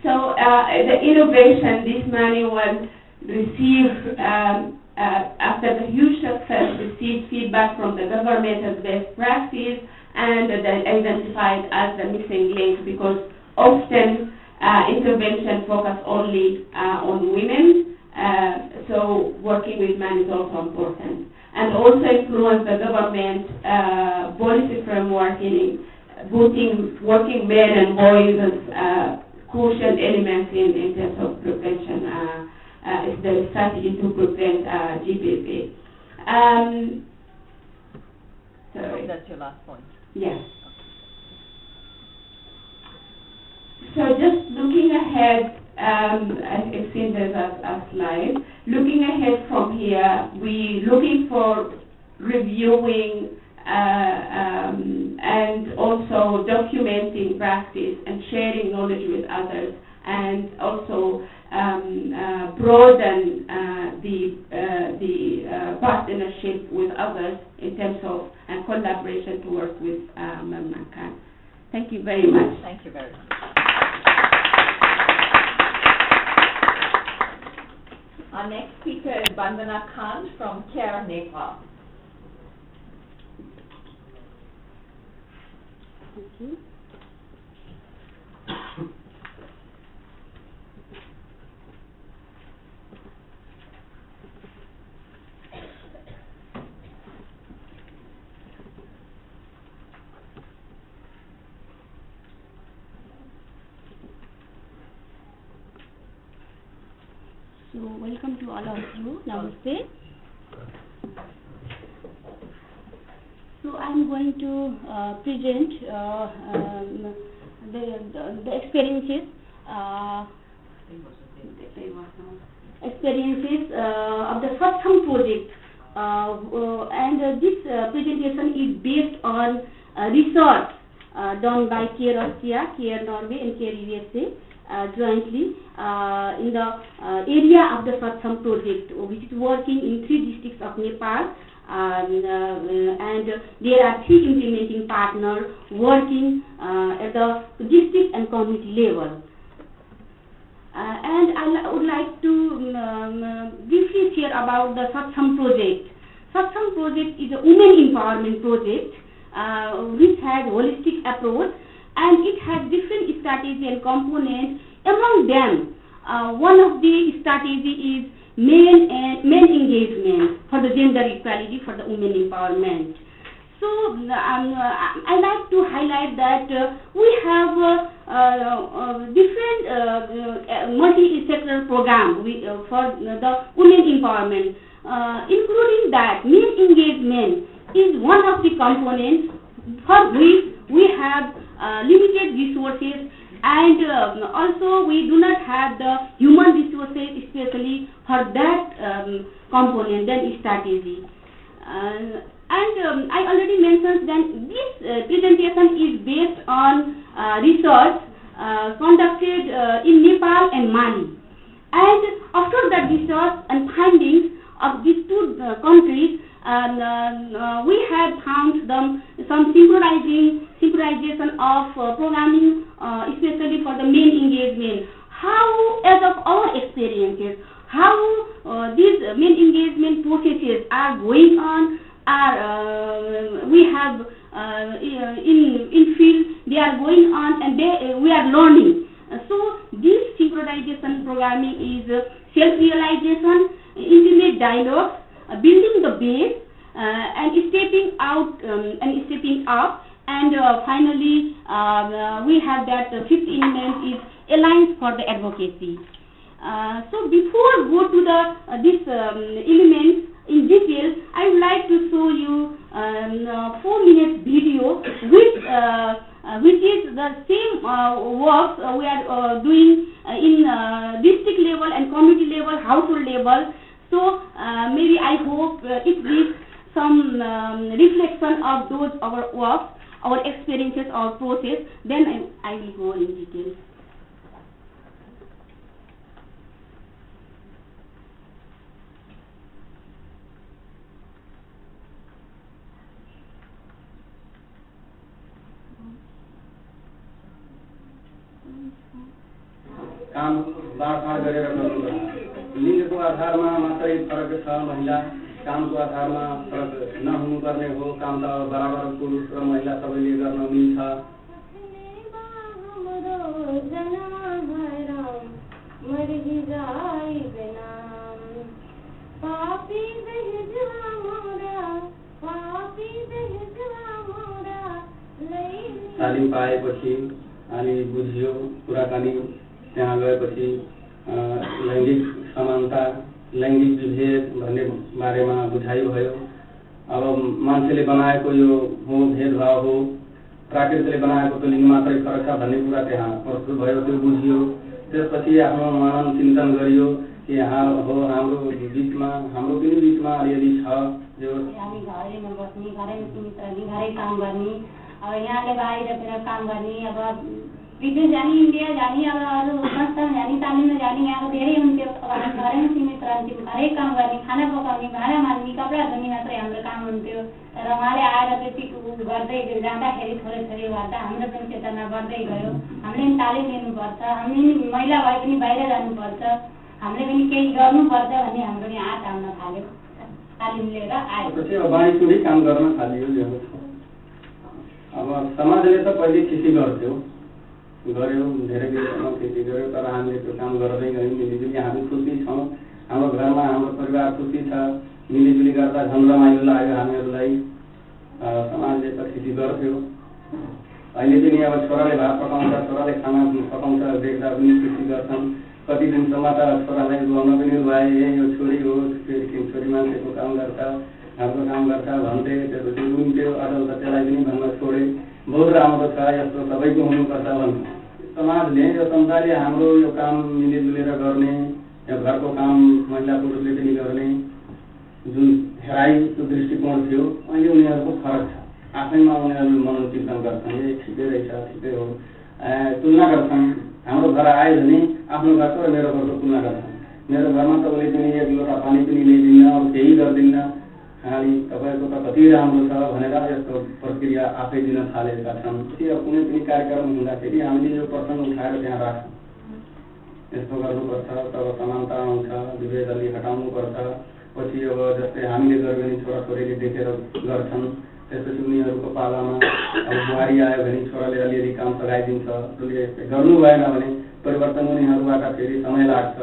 So the innovation, this manual received, after the huge success, received feedback from the government as best practice, and identified as the missing link, because often intervention focus only on women, so working with men is also important. And also influence the government policy framework in putting working men and boys as crucial elements in terms of prevention, is the strategy to prevent GBV. Sorry. That's your last point. Yes. So just looking ahead, and it seems there's a slide. Looking ahead from here, we looking for reviewing and also documenting practice and sharing knowledge with others, and also broaden the partnership with others in terms of and collaboration to work with mankind. Thank you very much. Thank you very much. Our next speaker is Bandana Khan from CARE, Nepal. Thank you. So welcome to all of you. Namaste. So I'm going to present the experiences of the Satsang project, and this presentation is based on research done by CARE Austria, CARE Norway, and CARE USA. Jointly in the area of the Satsang project, which is working in 3 districts of Nepal, and there are 3 implementing partners working at the district and community level. And I would like to briefly share about the Satsang project. Satsang project is a women empowerment project which has holistic approach, and it has different strategies and components. Among them, one of the strategy is men engagement for the gender equality, for the women empowerment. So I like to highlight that we have different multi-sectoral program for the women empowerment, including that men engagement is one of the components for which we have limited resources, and also we do not have the human resources especially for that component, that strategy. And I already mentioned that this presentation is based on research conducted in Nepal and Mali. And after that research and findings of these 2 countries, we have found some synchronization of programming, especially for the men engagement. How, as of our experiences, how these men engagement processes are going on, we have in field they are going on, and we are learning. So this synchronization programming is self-realization, intimate dialogue, building the base, and stepping out and stepping up, and finally we have that 5th element is alliance for the advocacy. So before go to the this elements in detail, I would like to show you 4 minutes video which is the same work we are doing in district level and community level, household level. So maybe I hope it gives some reflection of those our work, our experiences, our process. Then I will go in detail. काम बाँडफाँड गरेर गर्नुपर्छ। लिङ्गको आधारमा मात्रै फरक छ, महिला कामको आधारमा फरक नहुनुपर्ने हो। काम त बराबर पुरुष र महिला सबैले गर्न मिल्छ। तालिम पाएपछि अनि बुझियो कुराकानी, त्यहाँ गएपछि लैङ्गिक समानता, लैङ्गिक विभेद भन्ने बारेमा बुझाइ भयो। अब मान्छेले बनाएको यो हो भेदभाव हो, प्राकृतिकले बनाएको त लिङ्ग मात्रै फरक छ भन्ने कुरा त्यहाँ प्रस्तुत भयो, त्यो बुझियो। त्यसपछि आफ्नो मनन चिन्तन गरियो कि यहाँ हो हाम्रो बिचमा, हाम्रो पनि बिचमा अलिअलि छ जो हामी घरैमा बस्ने, घरैमा सीमित रहने, घरै काम गर्ने, अब यहाँले बाहिरतिर काम गर्ने, अब विदेश जाने, इन्डिया जाने, अब अरू संस्थान जाने, तालिममा जाने, यहाँको धेरै हुन्थ्यो। अब हामी घरैमा सीमित रहन्थ्यौँ, घरै काम गर्ने, खाना पकाउने, भाँडा माझ्ने, कपडा धुने मात्रै हाम्रो काम हुन्थ्यो। तर उहाँले आएर त्यति गर्दै जाँदाखेरि थोरै थोरै गर्दा हाम्रो पनि चेतना बढ्दै गयो। हामीले पनि तालिम लिनुपर्छ, हामीले पनि महिला भए पनि बाहिर जानुपर्छ, हामीले पनि केही गर्नुपर्छ भन्ने हाम्रो पनि आँट आउन थाल्यो। तालिम लिएर आयो, बाँडीचुँडी काम गर्न थालियो। अब समाजले त पहिले खेती गर्थ्यो, गऱ्यो, धेरै दिनसम्म खेती गऱ्यो, तर हामीले त्यो काम गर्दै गयौँ। मिलिजुली हामी खुसी छौँ, हाम्रो घरमा हाम्रो परिवार खुसी छ, मिलिजुली गर्दा झन् रमाइलो लाग्यो हामीहरूलाई। समाजले त खेती गर्थ्यो, अहिले पनि अब छोराले भात पकाउँछ, छोराले खाना पकाउँछ देख्दा पनि खुसी गर्छन्। कति दिनसम्म त छोरालाई रुवाउन पनि रुवाए, यो छोरी हो, छोरी मान्छेको काम गर्छ, घरको काम गर्छ भन्थे, त्यसपछि रुन्थ्यो। अचल त त्यसलाई पनि भन्न छोडे, बहुत राम्रो छ, यस्तो सबैको हुनुपर्छ भन्थ्यो। समाजले यो संसारले हाम्रो यो काम मिलिजुलेर गर्ने, यो घरको काम महिला पुरुषले पनि गर्ने जुन हेराइको दृष्टिकोण थियो, अहिले उनीहरूको फरक छ। आफैमा उनीहरू मनोचिन्तन गर्छन्, ए ठिकै रहेछ, ठिकै हो, तुलना गर्छन्। हाम्रो घर आयो भने आफ्नो घरको र मेरो घरको तुलना गर्छन्। मेरो घरमा त उसले पनि एक लोटा पानी पनि ल्याइदिन्न, अरू केही गर्दिन्न, खालि तपाईँको त कति राम्रो छ भनेर यस्तो प्रक्रिया आफै दिन थालेका छन्। कुनै पनि कार्यक्रम हुँदाखेरि हामीले यो प्रसङ्ग उठाएर त्यहाँ राख्छौँ, यस्तो गर्नुपर्छ, तब समानता आउँछ, विभेद अलि हटाउनुपर्छ। पछि अब जस्तै हामीले गर्यो भने छोराछोरीले देखेर गर्छन्, त्यसपछि उनीहरूको पालामा अब बुहारी आयो भने छोराले अलिअलि काम सघाइदिन्छ, उसले गर्नु भएन भने परिवर्तन उनीहरूबाट फेरि समय लाग्छ।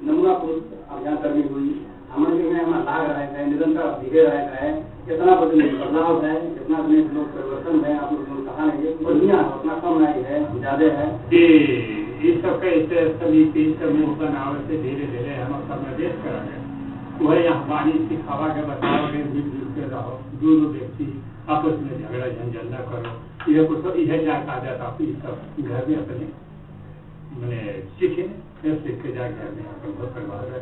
नमूना पुरुष अभियान करनी हुई, हमारे में हमारा लाग रहा है, निरंतर भीगे रहता है, कितना बदलाव है, कितना लोग परिवर्तन है, आप लोग कहा नहीं बढ़िया है, उतना कम नहीं है, ज्यादा है। इस सब कैसे सभी तीन समूह बनाव से धीरे धीरे हम समावेश करा गए। वह यहाँ पानी सिखावा के बतावा के मिलजुल के रहो, दोनों व्यक्ति आपस में झगड़ा झंझट न करो, यह कुछ यह जाता जाता आप इस सब घर में अपने मैंने सीखे, सीख के जाके अपने बहुत प्रभाव है।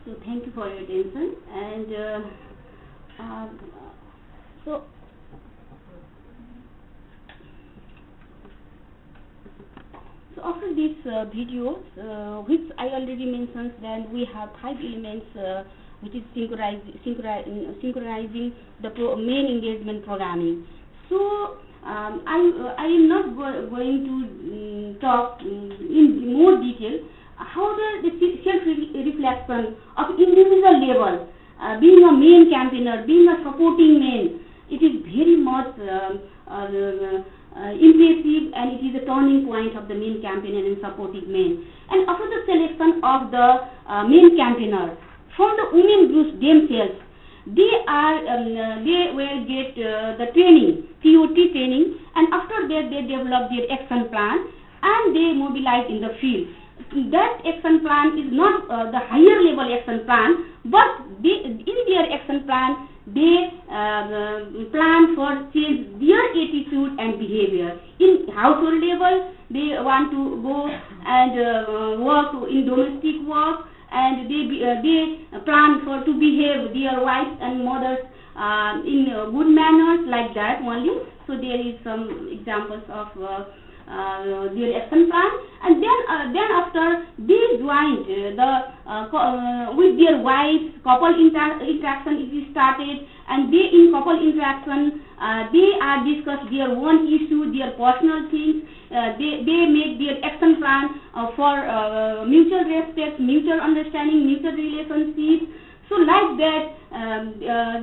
So thank you for your attention, and so after these videos, which I already mentioned, then we have 5 elements which is synchronizing the main engagement programming. So I am not going to talk in more detail how the self-reflection of individual level, being a main campaigner, being a supporting man, it is very much impressive, and it is a turning point of the main campaigner and supporting man. And after the selection of the main campaigner from the women groups themselves, they will get the training, TOT training, and after that they develop their action plan and they mobilize in the field. That action plan is not the higher level action plan, but in their action plan they plan for change their attitude and behavior. In household level, they want to go and work in domestic work, and they plan for to behave their wives and mothers in good manners, like that only. So there is some examples of their action plan, and then after they joined with their wives, couple interaction is started, and they in couple interaction they are discuss their own issue, their personal things. They make their action plan for mutual respect, mutual understanding, mutual relationships. So like that,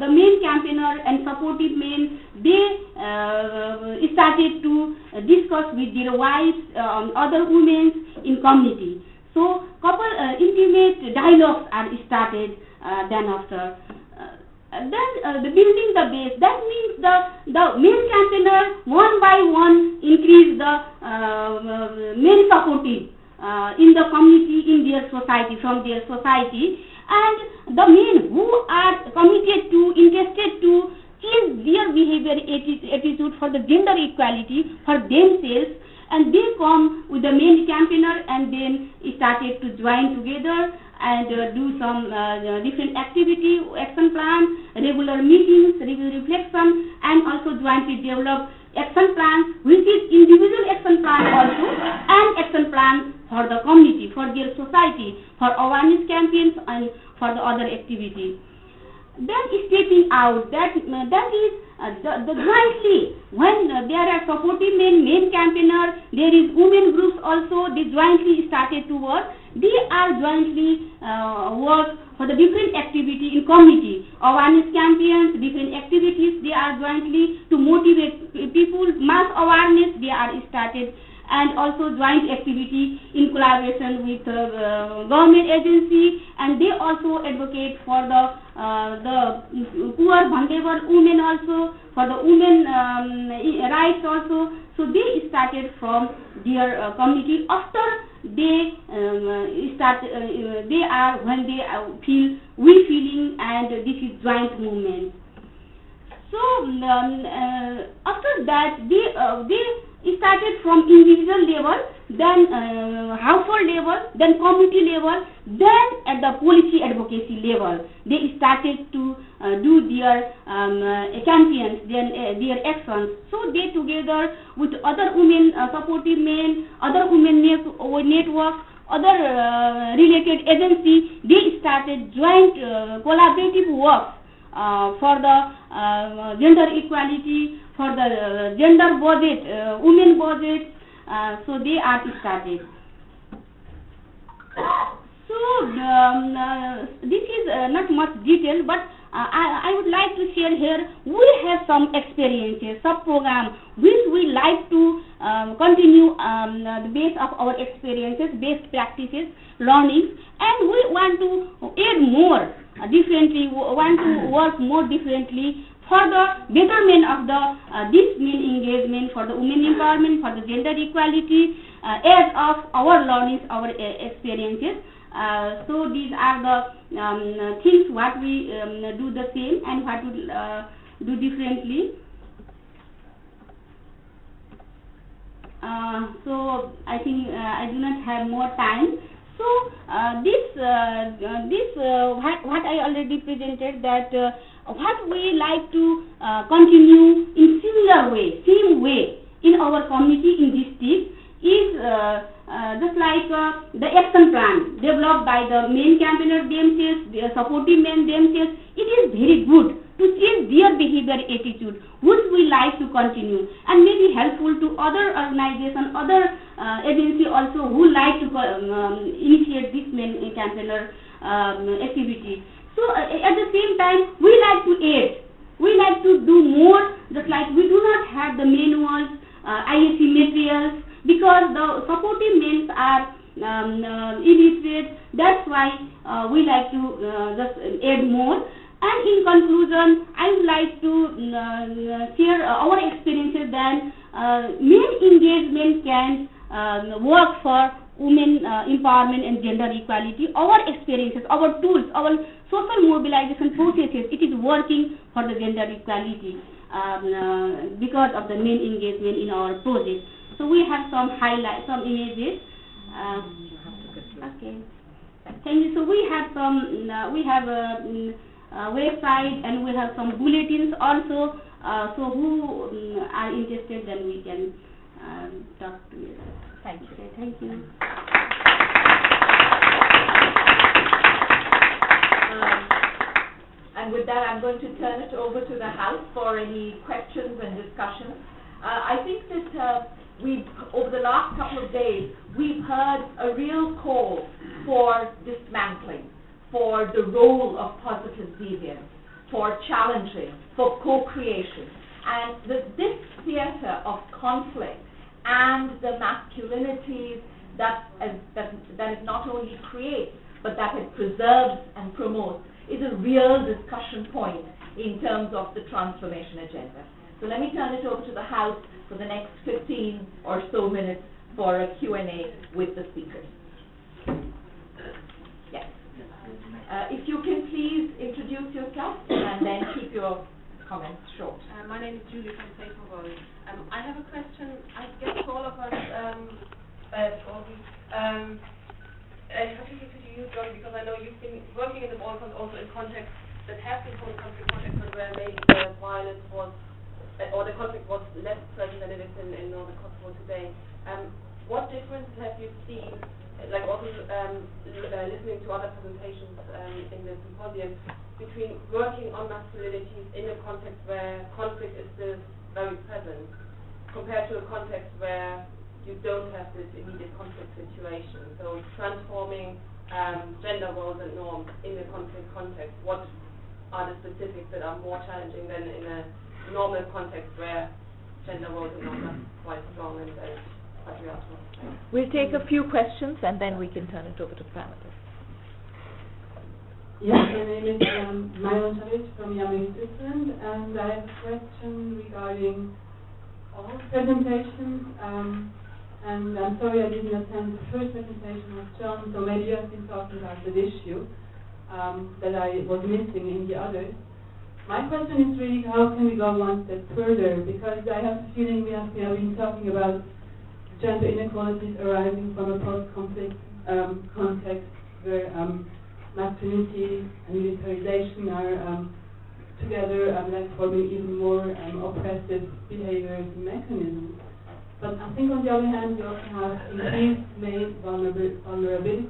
the main campaigner and supportive men, they started to discuss with their wives, other women in community. So couple intimate dialogues are started then after. Then the building the base, that means the main campaigner one by one increase the main supportive in the community, in their society, from their society, and the men who are committed to, interested to change their behavior attitude for the gender equality for themselves, and they come with the main campaigner and then started to join together and do some different activity, action plans, regular meetings, regular reflection, and also jointly develop action plans, which is individual action plan also, and action plans for the community, for their society, for awareness campaigns and for the other activities. Then stepping out, that is the jointly, when there are supportive men, main campaigner, there is women groups also, they jointly started to work. They are jointly work for the different activity in community, awareness campaigns, different activities, they are jointly to motivate people, mass awareness, they are started, and also joint activity in collaboration with government agency, and they also advocate for the poor, vulnerable women also, for the women rights also. So they started from their community. After they start, they are when they feel we feeling, and this is joint movement. So after that, they started from individual level, then household level, then community level, then at the policy advocacy level, they started to do their campaigns, their actions. So they together with other women supportive men, other women networks, other related agencies, they started joint collaborative work for the gender equality, for the gender budget, women budget, so they are started. So this is not much detail, but I would like to share here, we have some experiences, sub-program, which we like to continue the base of our experiences, best practices, learnings, and we want to add more differently, want to work more differently for the betterment of the this main engagement, for the women empowerment, for the gender equality, as of our learnings, our experiences. So these are the things what we do the same and what we do differently. So I think I do not have more time. So what I already presented, that what we like to continue in similar way, same way in our community in district is just like the action plan developed by the main campaigner themselves, the supportive men themselves. It is very good to change their behavior attitude, which we like to continue, and may be helpful to other organizations, other agency also who like to initiate this main campaigner activity. So at the same time, we like to aid, we like to do more, just like we do not have the manuals, IAC materials, because the supportive men are illiterate. That's why we like to just add more. And in conclusion, I would like to share our experiences that men engagement can work for women empowerment and gender equality. Our experiences, our tools, our social mobilization processes, it is working for the gender equality because of the men engagement in our project. So we have some highlights, some images. Okay, thank you. So we have some, we have a website, and we have some bulletins also. So who are interested, then we can talk to you. Thank you. Okay, thank you. And with that, I'm going to turn it over to the House for any questions and discussions. I think that we've, over the last couple of days, we've heard a real call for dismantling, for the role of positive deviance, for challenging, for co-creation. And this theater of conflict and the masculinities that it not only creates, but that it preserves and promotes, is a real discussion point in terms of the transformation agenda. So let me turn it over to the House for the next 15 or so minutes for a Q&A with the speakers. Yes. If you can please introduce yourself and then keep your comments short. My name is Julie from Safe. I have a question, I guess, to all of us, particularly to you, John, because I know you've been working in the Balkans also in contexts that have been conflict contexts where maybe the violence was, or the conflict was less present than it is in Northern Kosovo today. What differences have you seen, like also listening to other presentations in the symposium, between working on masculinities in a context where conflict is still very present, compared to a context where you don't have this immediate conflict situation? So transforming gender roles and norms in a conflict context, what are the specifics that are more challenging than in a normal context where gender roles and norms are quite strong and patriarchal? We'll take a few questions and then we can turn it over to the panelists. Yes, my name is Myron Chavez from Yami, Switzerland, and I have a question regarding all presentations. And I'm sorry I didn't attend the first presentation of John, so maybe you have been talking about that issue that I was missing in the others. My question is really, how can we go one step further? Because I have the feeling we have been talking about gender inequalities arising from a post-conflict context where masculinity and militarization are together like forming even more oppressive behaviors and mechanisms. But I think on the other hand, we also have increased male vulnerability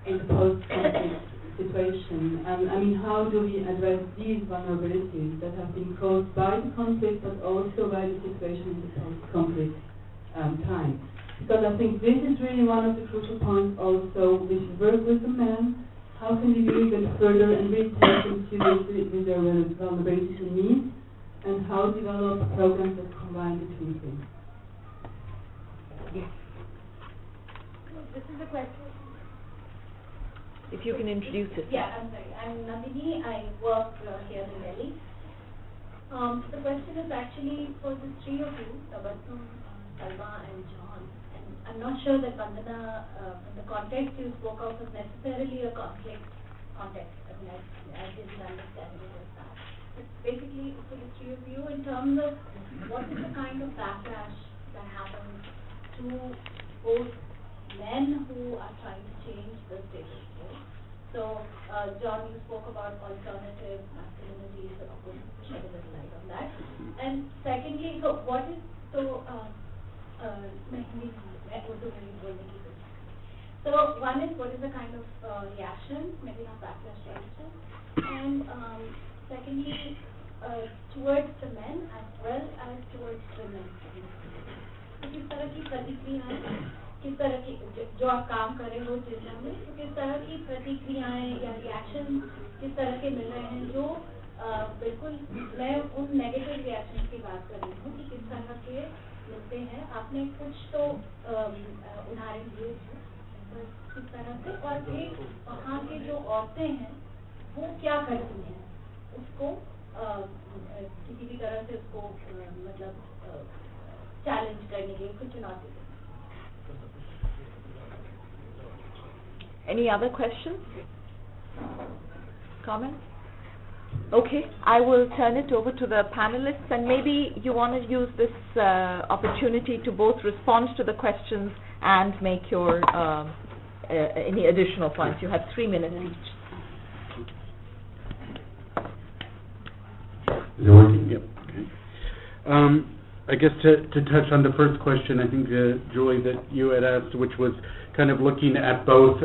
in the post-conflict situation. And I mean, how do we address these vulnerabilities that have been caused by the conflict, but also by the situation in the post-conflict time? Because I think this is really one of the crucial points also. We should work with the men. How can we really go further and really take them seriously with their vulnerabilities and needs? And how develop programs that combine the two things? Yes. This is a question. If you can introduce it. Yeah, I'm sorry. I'm Nandini. I work here in Delhi. The question is actually for the three of you, Tabassum, Salma and John. And I'm not sure that Vandana, in the context you spoke of, was necessarily a conflict context. I mean, I didn't understand it as that. But basically, for the three of you, in terms of what is the kind of backlash that happens to both men who are trying to change the status quo. So, John, you spoke about alternative masculinity, so could shed a little light on that. And secondly, so what is so one is what is the kind of reaction, maybe not backlash reaction, and secondly towards the men as well as towards women. तो किस तरह की प्रतिक्रियाएं, किस तरह की जो आप काम कर रहे हो जिला में, तो किस तरह की प्रतिक्रियाएं या रिएक्शन किस तरह के मिल रहे हैं, जो बिल्कुल मैं उन नेगेटिव रिएक्शन की बात कर रही हूँ कि किस तरह के मिलते हैं. आपने कुछ तो उदाहरण दिए थे किस तरह से, और फिर वहाँ के जो औरतें हैं वो क्या करती हैं उसको किसी भी तरह से उसको मतलब चैलेंज करने के लिए कुछ चुनौती. Any other questions? Comments? Okay, I will turn it over to the panelists, and maybe you want to use this opportunity to both respond to the questions and make your any additional points. You have 3 minutes each. Is it working? Yep. Okay. I guess to touch on the first question, I think, Julie, that you had asked, which was kind of looking at both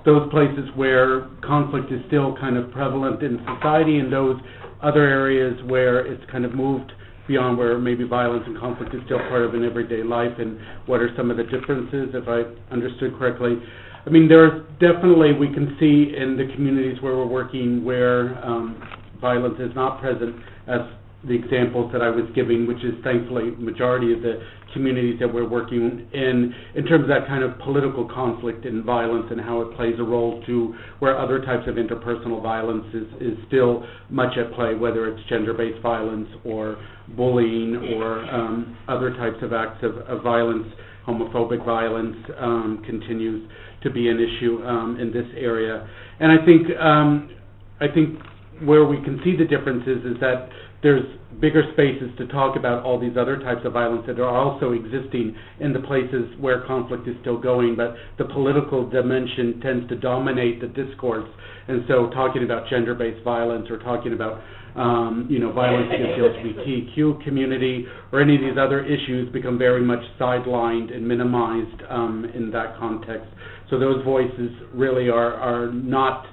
those places where conflict is still kind of prevalent in society and those other areas where it's kind of moved beyond, where maybe violence and conflict is still part of an everyday life, and what are some of the differences, if I understood correctly. I mean, there's definitely, we can see in the communities where we're working where violence is not present, as the examples that I was giving, which is thankfully majority of the communities that we're working in terms of that kind of political conflict and violence and how it plays a role to where other types of interpersonal violence is still much at play, whether it's gender-based violence or bullying or other types of acts of violence. Homophobic violence continues to be an issue in this area. And I think where we can see the differences is that there's bigger spaces to talk about all these other types of violence that are also existing in the places where conflict is still going, but the political dimension tends to dominate the discourse. And so talking about gender-based violence or talking about violence against the LGBTQ community or any of these other issues become very much sidelined and minimized in that context. So those voices really are not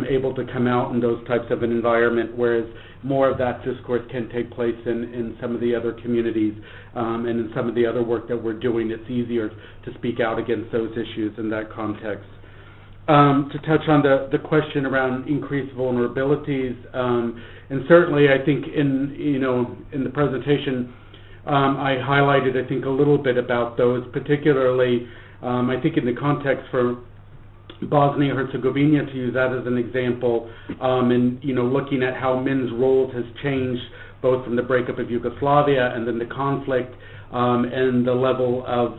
able to come out in those types of an environment, whereas more of that discourse can take place in some of the other communities and in some of the other work that we're doing. It's easier to speak out against those issues in that context. To touch on the question around increased vulnerabilities, and certainly I think in the presentation I highlighted I think a little bit about those, particularly I think in the context for Bosnia-Herzegovina, to use that as an example, and looking at how men's roles has changed both from the breakup of Yugoslavia and then the conflict, and the level of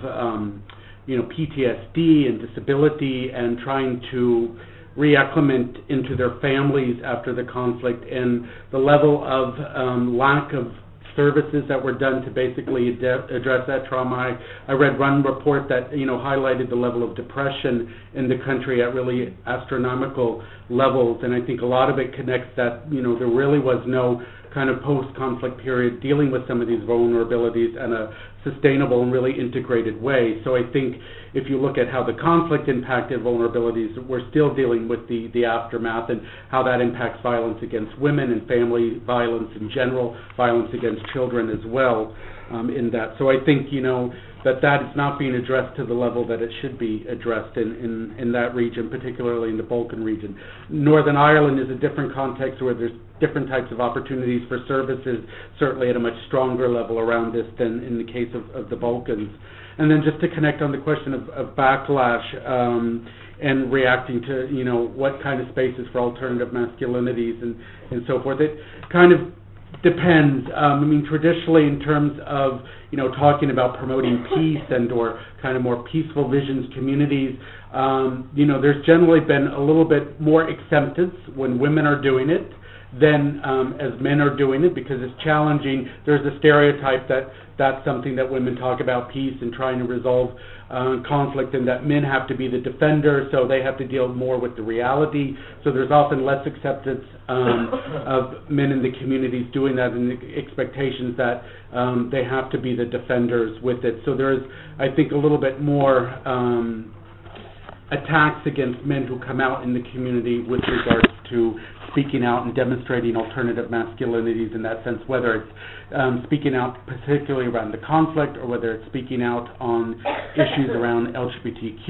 PTSD and disability and trying to reacclimate into their families after the conflict, and the level of lack of services that were done to basically address that trauma. I read one report that highlighted the level of depression in the country at really astronomical levels, and I think a lot of it connects that there really was no kind of post-conflict period dealing with some of these vulnerabilities in a sustainable and really integrated way. So I think if you look at how the conflict impacted vulnerabilities, we're still dealing with the aftermath and how that impacts violence against women and family violence in general, violence against children as well in that. So I think that is not being addressed to the level that it should be addressed in that region, particularly in the Balkan region. Northern Ireland is a different context where there's different types of opportunities for services, certainly at a much stronger level around this than in the case of the Balkans. And then just to connect on the question of backlash and reacting to, what kind of spaces for alternative masculinities and so forth, it kind of depends. Traditionally in terms of, talking about promoting peace and or kind of more peaceful visions communities, there's generally been a little bit more acceptance when women are doing it than as men are doing it, because it's challenging. There's a stereotype that that's something that women talk about, peace and trying to resolve conflict, and that men have to be the defender, so they have to deal more with the reality. So there's often less acceptance of men in the communities doing that, and the expectations that they have to be the defenders with it. So there's, I think, a little bit more attacks against men who come out in the community with regards to speaking out and demonstrating alternative masculinities in that sense, whether it's speaking out particularly around the conflict or whether it's speaking out on issues around LGBTQ.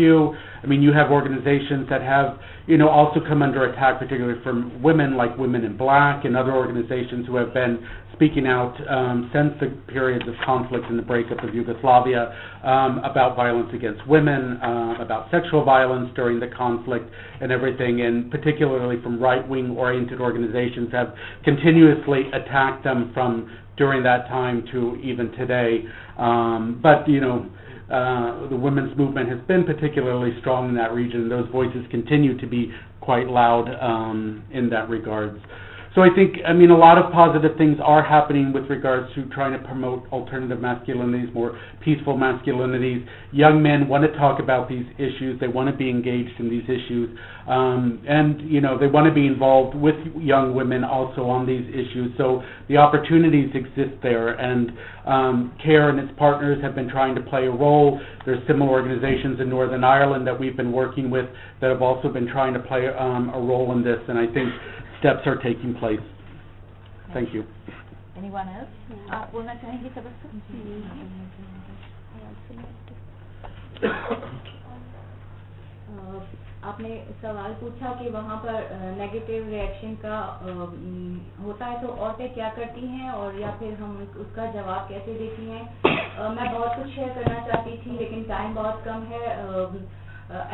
You have organizations that have, also come under attack, particularly from women, like Women in Black and other organizations who have been speaking out since the periods of conflict and the breakup of Yugoslavia about violence against women, about sexual violence during the conflict and everything, and particularly from right-wing oriented organizations have continuously attacked them from during that time to even today. But the women's movement has been particularly strong in that region. Those voices continue to be quite loud in that regards. So I think, a lot of positive things are happening with regards to trying to promote alternative masculinities, more peaceful masculinities. Young men want to talk about these issues. They want to be engaged in these issues. And, they want to be involved with young women also on these issues. So the opportunities exist there. And CARE and its partners have been trying to play a role. There's similar organizations in Northern Ireland that we've been working with that have also been trying to play a role in this. And I think steps are taking place. Thank you. Anyone else? बोलना चाहेंगे आपने सवाल पूछा कि वहाँ पर negative reaction का होता है तो औरतें क्या करती हैं और या फिर हम उसका जवाब कैसे देती हैं। मैं बहुत कुछ शेयर करना चाहती थी लेकिन टाइम बहुत कम है।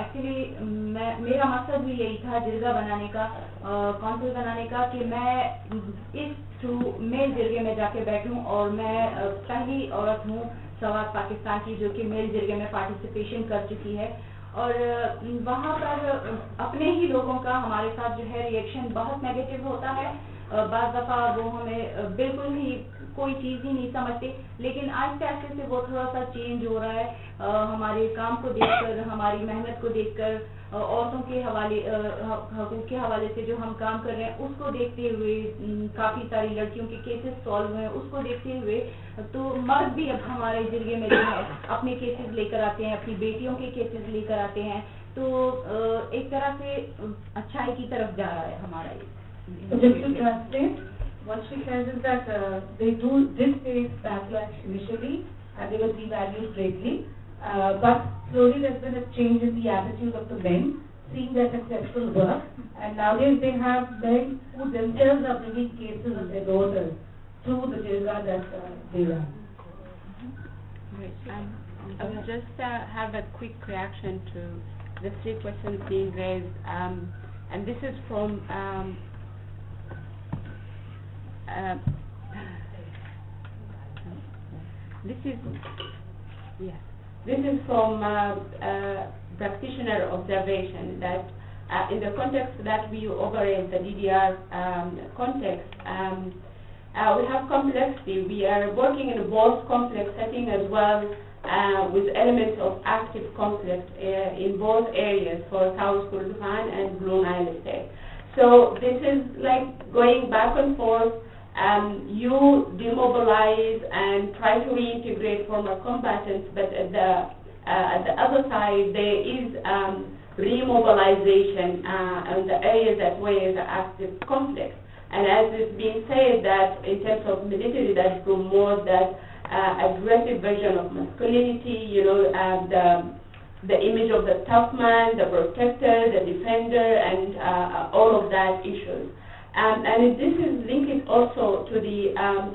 एक्चुअली मेरा मकसद भी यही था जिरगा बनाने का, कौंसिल बनाने का, कि मैं इस थ्रू मेल जिरगे में जाके बैठूं और मैं पहली औरत हूँ सवात पाकिस्तान की जो कि मेल जिरगे में पार्टिसिपेशन कर चुकी है। और वहाँ पर अपने ही लोगों का हमारे साथ जो है रिएक्शन बहुत नेगेटिव होता है। बाज़ दफ़ा वो हमें बिल्कुल ही कोई चीज़ ही नहीं समझते, लेकिन आहिस्ते आहिस्ते से वो थोड़ा सा चेंज हो रहा है। हमारे काम को देखकर, हमारी मेहनत को देखकर, औरतों के हवाले हकूक़ के हवाले से जो हम काम कर रहे हैं उसको देखते हुए, काफ़ी सारी लड़कियों के केसेस सॉल्व हुए हैं उसको देखते हुए, तो मर्द भी अब हमारे जिरगे में जो है अपने केसेस लेकर आते हैं, अपनी बेटियों के केसेस लेकर आते हैं। तो एक तरह से अच्छाई की तरफ जा रहा है हमारा ये। Just to translate, what she says is that they did face backlash initially and they were devalued greatly, but slowly there's been a change in the attitude of the men, seeing their successful work, and nowadays they have men who themselves are bringing cases of their daughters to the jirga that they run. I will just have a quick reaction to the 3 questions being raised, and this is from this is from practitioner observation that in the context that we operate, the DDR context, we have complexity. We are working in a both complex setting as well with elements of active conflict in both areas for South Kurdistan and Blue Nile State. So this is like going back and forth. You demobilize and try to reintegrate former combatants, but at the other side there is remobilization in the areas that where the active conflict. And as it's been said that in terms of military that promote that aggressive version of masculinity, you know, the image of the tough man, the protector, the defender, and all of that issues. And this is linked also to the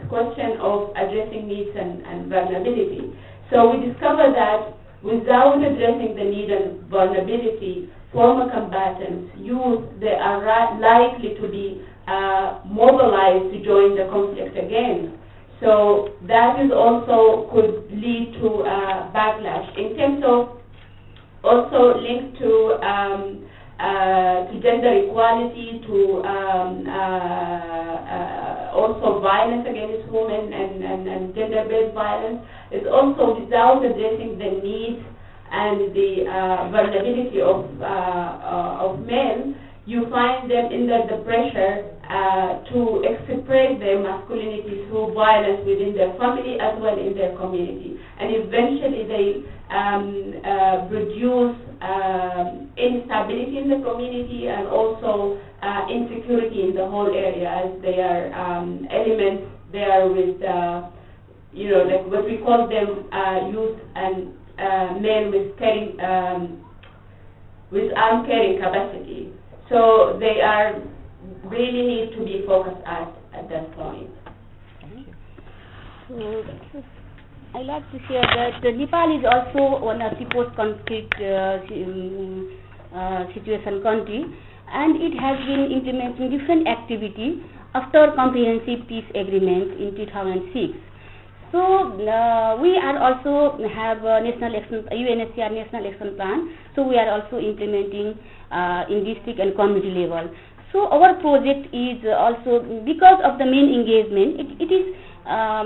question of addressing needs and vulnerability. So we discover that without addressing the need and vulnerability, former combatants, youth, they are likely to be mobilized to join the conflict again. So that is also could lead to backlash. In terms of also linked to gender equality, to also violence against women and gender-based violence, is also without addressing the needs and the vulnerability of men. You find them under the pressure to express their masculinity through violence within their family as well in their community, and eventually they produce instability in the community and also insecurity in the whole area, as they are elements there with you know, like what we call them youth and men with carrying with arm carrying capacity. So they are really need to be focused at that point. So I like to share that Nepal is also one of the post-conflict situation country, and it has been implementing different activities after comprehensive peace agreement in 2006. So we are also have national action, UNHCR national action plan. So we are also implementing in district and community level. So our project is also, because of the main engagement, it is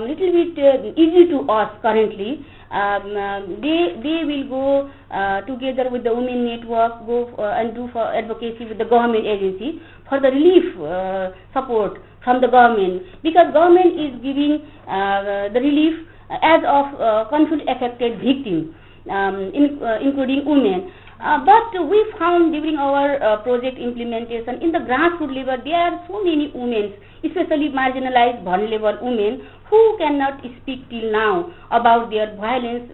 little bit easy to us currently. They will go together with the women network, go and do for advocacy with the government agency for the relief support from the government, because government is giving the relief as of conflict affected victims, including women. But we found during our project implementation in the grassroots level, there are so many women, especially marginalized, vulnerable women, who cannot speak till now about their violence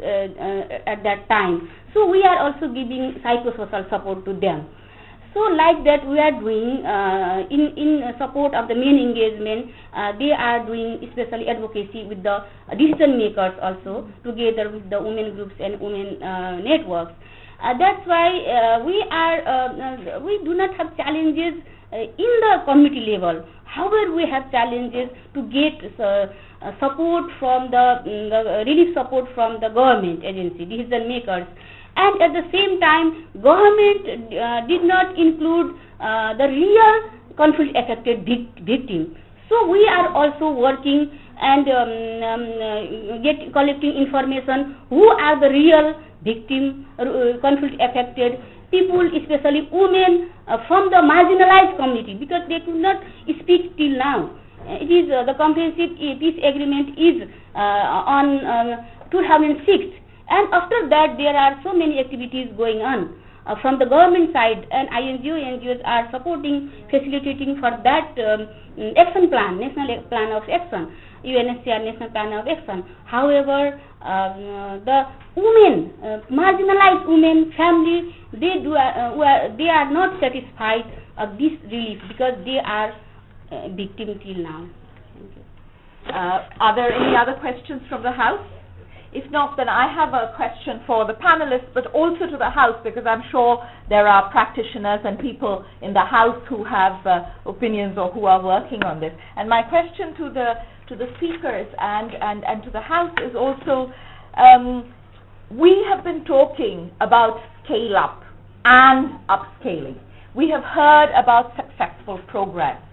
at that time. So we are also giving psychosocial support to them. So like that we are doing in support of the men engagement, they are doing especially advocacy with the decision makers also, together with the women groups and women networks. That's why we do not have challenges in the community level. However, we have challenges to get support from the relief support from the government agency, decision makers. And at the same time, government did not include the real conflict affected victim. So we are also working and collecting information who are the real victim, conflict affected people, especially women from the marginalized community, because they could not speak till now. It is the comprehensive peace agreement is on 2006. And after that, there are so many activities going on from the government side, and NGOs are supporting, facilitating for that action plan, National Plan of Action, UNHCR National Plan of Action. However, the women, marginalized women, family, they are not satisfied of this relief because they are victims till now. Thank you. Are there any other questions from the House? If not, then I have a question for the panelists, but also to the House, because I'm sure there are practitioners and people in the House who have opinions or who are working on this. And my question to the speakers and to the House is also, we have been talking about scale up and upscaling. We have heard about successful programs,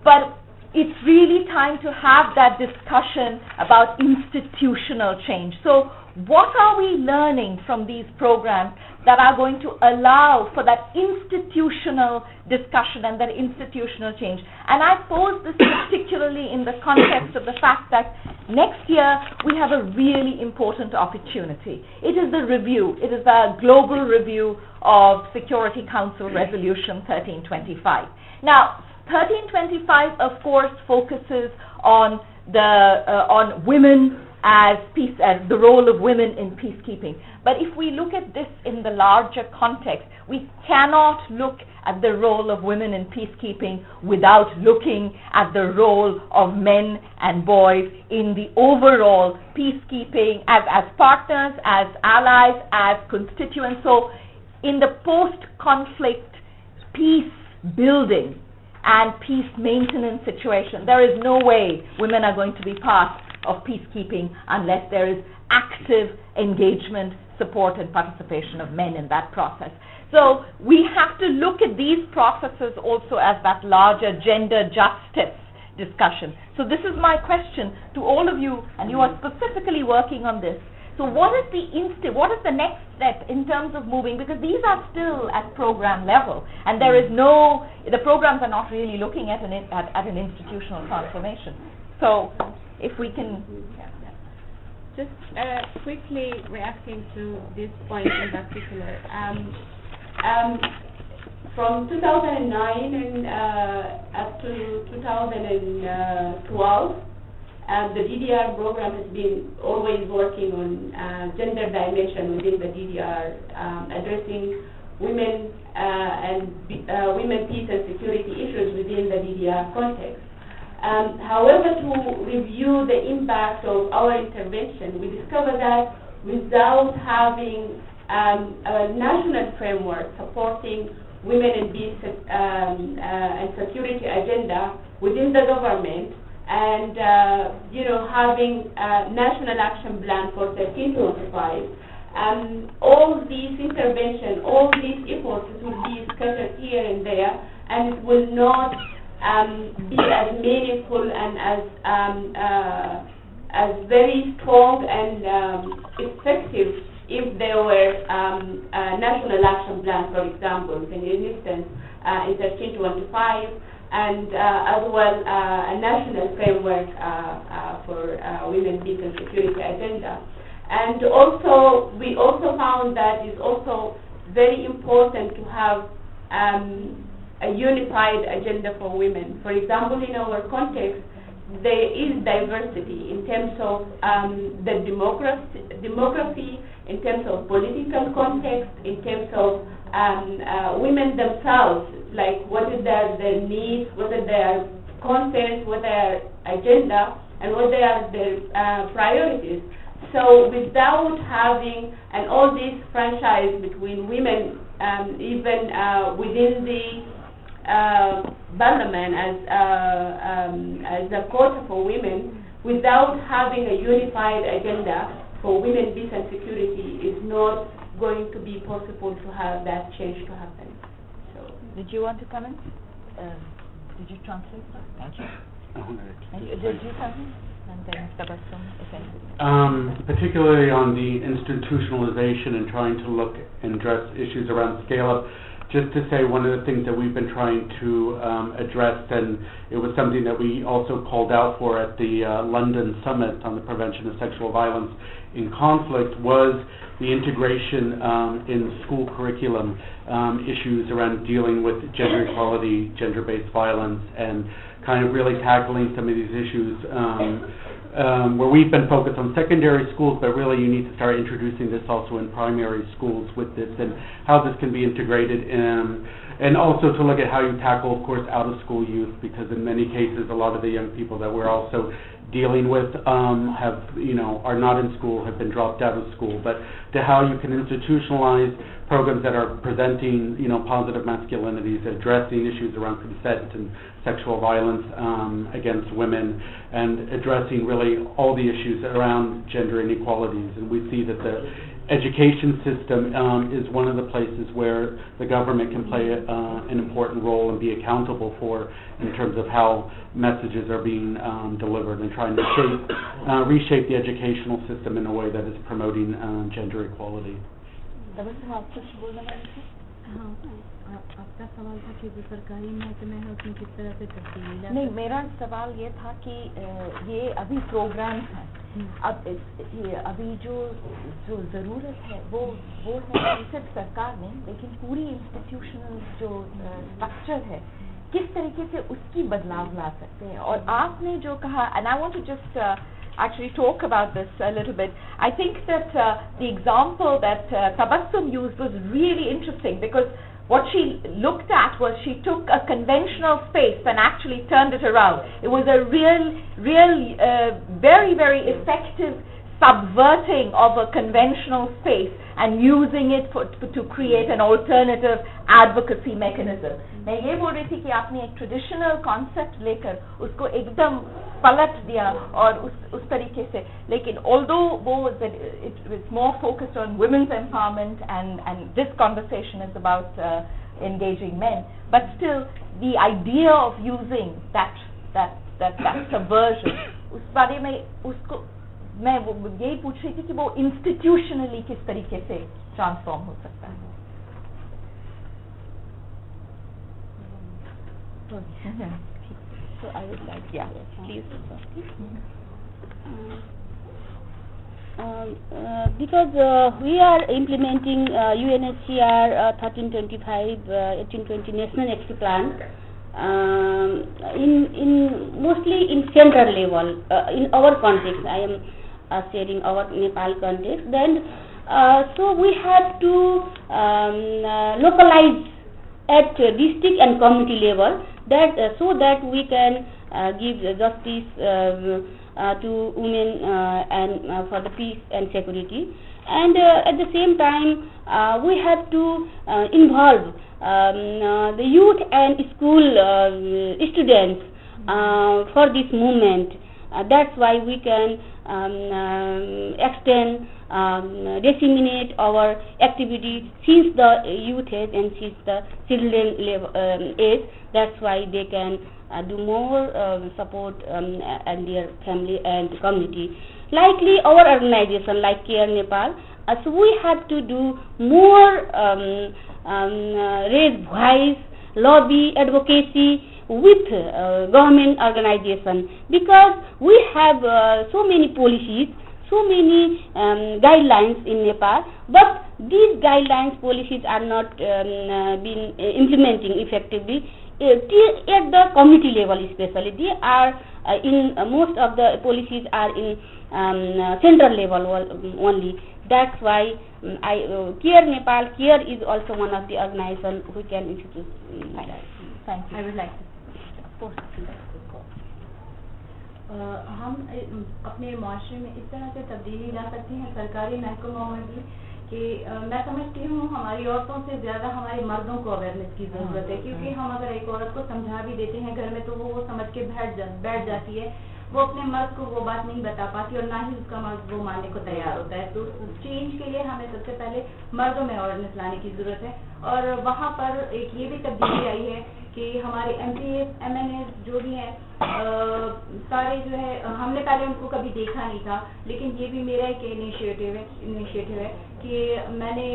but it's really time to have that discussion about institutional change. So what are we learning from these programs that are going to allow for that institutional discussion and that institutional change? And I pose this particularly in the context of the fact that next year we have a really important opportunity. It is the review. It is the global review of Security Council Resolution 1325. Now, 1325, of course, focuses on on women as peace, the role of women in peacekeeping. But if we look at this in the larger context, we cannot look at the role of women in peacekeeping without looking at the role of men and boys in the overall peacekeeping as partners, as allies, as constituents. So, in the post-conflict peace building and peace maintenance situation, there is no way women are going to be part of peacekeeping unless there is active engagement, support, and participation of men in that process. So we have to look at these processes also as that larger gender justice discussion. So this is my question to all of you, and you are specifically working on this. So what is the next step in terms of moving, because these are still at program level, and there is the programs are not really looking at an institutional transformation. So if we can just quickly reacting to this point in particular, from 2009 and up to 2012, the DDR program has been always working on gender dimension within the DDR, addressing women and women peace and security issues within the DDR context. However, to review the impact of our intervention, we discovered that without having a national framework supporting women and peace and security agenda within the government, and having a national action plan for 1325, all these intervention, all these efforts will be scattered here and there, and it will not be as meaningful and as very strong and effective if there were a national action plan, for example, in instance, in 1325, and as well a national framework for women, peace and security agenda. And also, we also found that it's also very important to have a unified agenda for women. For example, in our context, there is diversity in terms of the demography, in terms of political context, in terms of women themselves, like what is their needs, what are their concerns, what their agenda, and what are their priorities. So without having all this franchise between women, even within the parliament as a quota for women, without having a unified agenda for women, peace and security, is not going to be possible to have that change to happen. So, did you want to comment? Did you translate? Thank you. Did you comment? And then Tabassum, if anything. Particularly on the institutionalization and trying to look and address issues around scale-up, just to say one of the things that we've been trying to address, and it was something that we also called out for at the London Summit on the prevention of sexual violence in conflict, was the integration in school curriculum issues around dealing with gender equality, gender-based violence, and kind of really tackling some of these issues where we've been focused on secondary schools, but really you need to start introducing this also in primary schools with this, and how this can be integrated in, and also to look at how you tackle, of course, out-of-school youth, because in many cases a lot of the young people that we're also dealing with are not in school, have been dropped out of school, but to how you can institutionalize programs that are presenting, positive masculinities, addressing issues around consent and sexual violence against women, and addressing really all the issues around gender inequalities. And we see that the education system is one of the places where the government can play an important role and be accountable for, in terms of how messages are being delivered, and trying to reshape the educational system in a way that is promoting gender equality. आपका सवाल था कि जो सरकारी महकमे हैं उसमें किस तरह से तब्दीली ला नहीं, मेरा सवाल ये था कि ये अभी प्रोग्राम्स हैं, अब अभी जो ज़रूरत है वो है कि सिर्फ सरकार नहीं, लेकिन पूरी इंस्टीट्यूशनल जो स्ट्रक्चर है, किस तरीके से उसकी बदलाव ला सकते हैं. और आपने जो कहा, and I want to just actually talk about this a little bit. I think that the example that Tabassum used was really interesting, because what she looked at was, she took a conventional space and actually turned it around. It was a very, very effective subverting of a conventional space and using it to create an alternative advocacy mechanism. मैं ये बोल रही थी कि आपने एक traditional concept लेकर उसको एकदम पलट दिया और उस तरीके से, लेकिन although it was more focused on women's empowerment, and this conversation is about engaging men, but still the idea of using that subversion, उस बारे में उसको मैं यही पूछ रही थी कि वो इंस्टीट्यूशनली किस तरीके से ट्रांसफॉर्म हो सकता है. So I would like, please. Because we are implementing UNHCR 1325, 1820 National Action Plan in mostly in central level. In our context, I am sharing our Nepal context. Then, so we have to localize at district and community level, that so that we can give justice to women and for the peace and security. And at the same time, we have to involve the youth and school students for this movement. That's why we can extend, disseminate our activity since the youth age and since the children age. That's why they can do more support and their family and community. Likely our organization like Care Nepal, so we have to do more raise voice, lobby, advocacy with government organization, because we have so many policies, so many guidelines in Nepal, but these guidelines, policies are not been implementing effectively at the community level especially. They are in most of the policies are in central level only. That's why CARE Nepal, CARE is also one of the organizations who can introduce that. Thank you. I would like to, हम अपने माशरे में इस तरह से तब्दीली ला सकते हैं सरकारी महकमों में भी कि मैं समझती हूँ हमारी औरतों से ज़्यादा हमारे मर्दों को अवेयरनेस की ज़रूरत है, क्योंकि हम अगर एक औरत को समझा भी देते हैं घर में तो वो समझ के बैठ जाती है, वो अपने मर्द को वो बात नहीं बता पाती और ना ही उसका मर्द वो मानने को तैयार होता है। तो चेंज के लिए हमें सबसे पहले मर्दों में अवेयरनेस लाने की ज़रूरत है। और वहाँ पर एक ये भी तब्दीली आई है कि हमारे MPs, MNAs जो भी हैं सारे जो है हमने पहले उनको कभी देखा नहीं था, लेकिन ये भी मेरा एक इनिशिएटिव है कि मैंने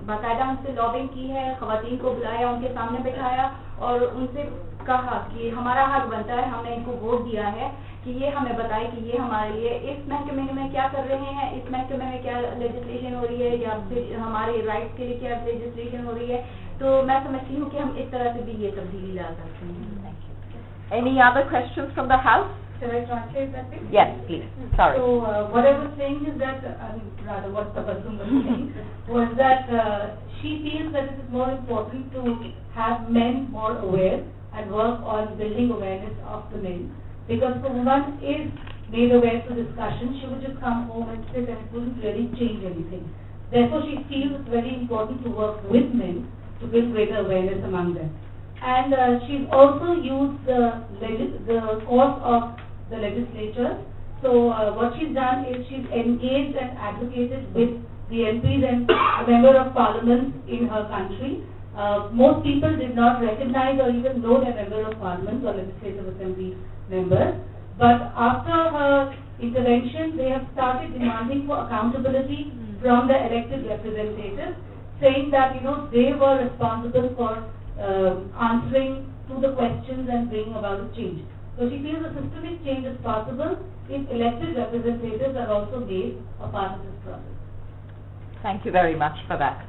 बाकायदा उनसे लॉबिंग की है, ख़वातीन को बुलाया, उनके सामने बिठाया और उनसे कहा कि हमारा हक बनता है, हमने इनको वोट दिया है कि ये हमें बताए कि ये हमारे लिए इस महकमे में क्या कर रहे हैं, इस महकमे में क्या लेजिस्लेशन हो रही है या फिर हमारे राइट्स के लिए क्या लेजिस्लेशन हो रही है। तो मैं समझती हूँ कि हम इस तरह से भी ये तब्दीली ला सकते हैं। Any other questions from the House? Shall I translate that thing? Yes, please. Sorry. So what I was saying is that, rather what the person was saying, was that she feels that it is more important to have men more aware and work on building awareness of the men. Because if a woman is made aware through discussion, she would just come home and sit and it wouldn't really change anything. Therefore, she feels it's very important to work with men to build greater awareness among them. And she's also used the course of the legislature. So what she's done is she's engaged and advocated with the MPs and a member of parliament in her country. Most people did not recognize or even know their member of parliament or legislative assembly members. But after her intervention, they have started demanding for accountability from the elected representatives, saying that, you know, they were responsible for answering to the questions and bringing about a change. So she feels a systemic change is possible if elected representatives are also made a part of this process. Thank you very much for that.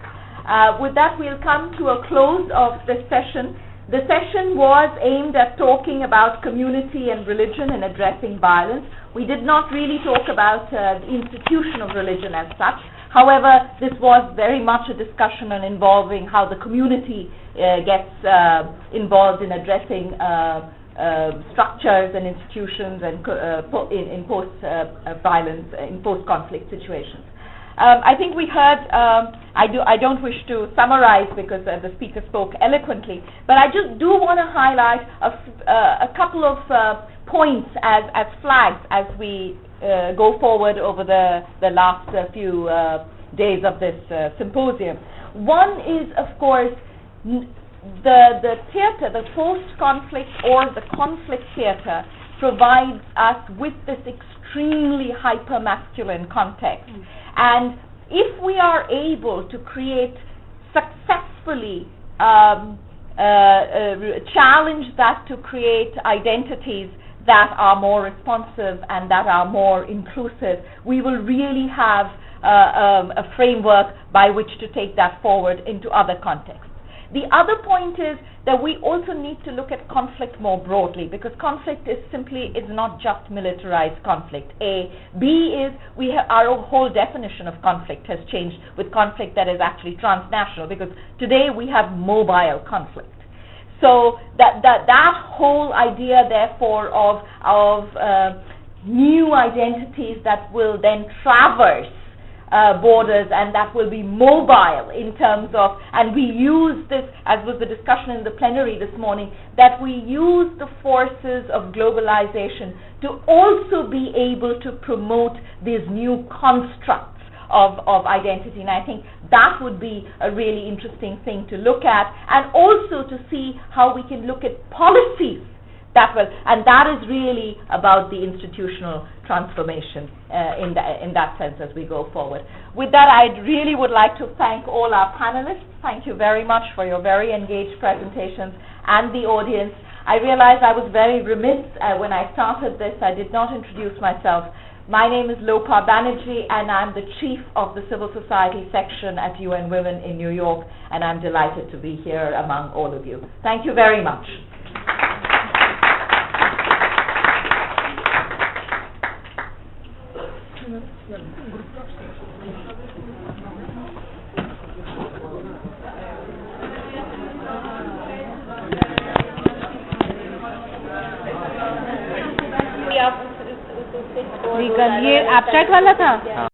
With that, we'll come to a close of this session. The session was aimed at talking about community and religion and addressing violence. We did not really talk about the institution of religion as such. However, this was very much a discussion on involving how the community gets involved in addressing structures and institutions and in post-violence, in post-conflict situations. I think we heard, I don't wish to summarize because the speaker spoke eloquently, but I just do want to highlight a couple of points as flags as we go forward over the last few days of this symposium. One is, of course, the theater, the post-conflict or the conflict theater provides us with this extremely hyper-masculine context. And if we are able to create successfully challenge that to create identities that are more responsive and that are more inclusive, we will really have a framework by which to take that forward into other contexts. The other point is that we also need to look at conflict more broadly, because conflict is not just militarized conflict. B is our whole definition of conflict has changed with conflict that is actually transnational, because today we have mobile conflict. So that whole idea, therefore, of new identities that will then traverse borders and that will be mobile in terms of, and we use this, as was the discussion in the plenary this morning, that we use the forces of globalization to also be able to promote these new constructs of identity. And I think that would be a really interesting thing to look at, and also to see how we can look at policies that will, and that is really about the institutional transformation in that sense as we go forward. With that, I really would like to thank all our panelists. Thank you very much for your very engaged presentations, and the audience. I realized I was very remiss when I started this. I did not introduce myself. My name is Lopa Banerjee, and I'm the chief of the Civil Society section at UN Women in New York, and I'm delighted to be here among all of you. Thank you very much. ये abstract वाला था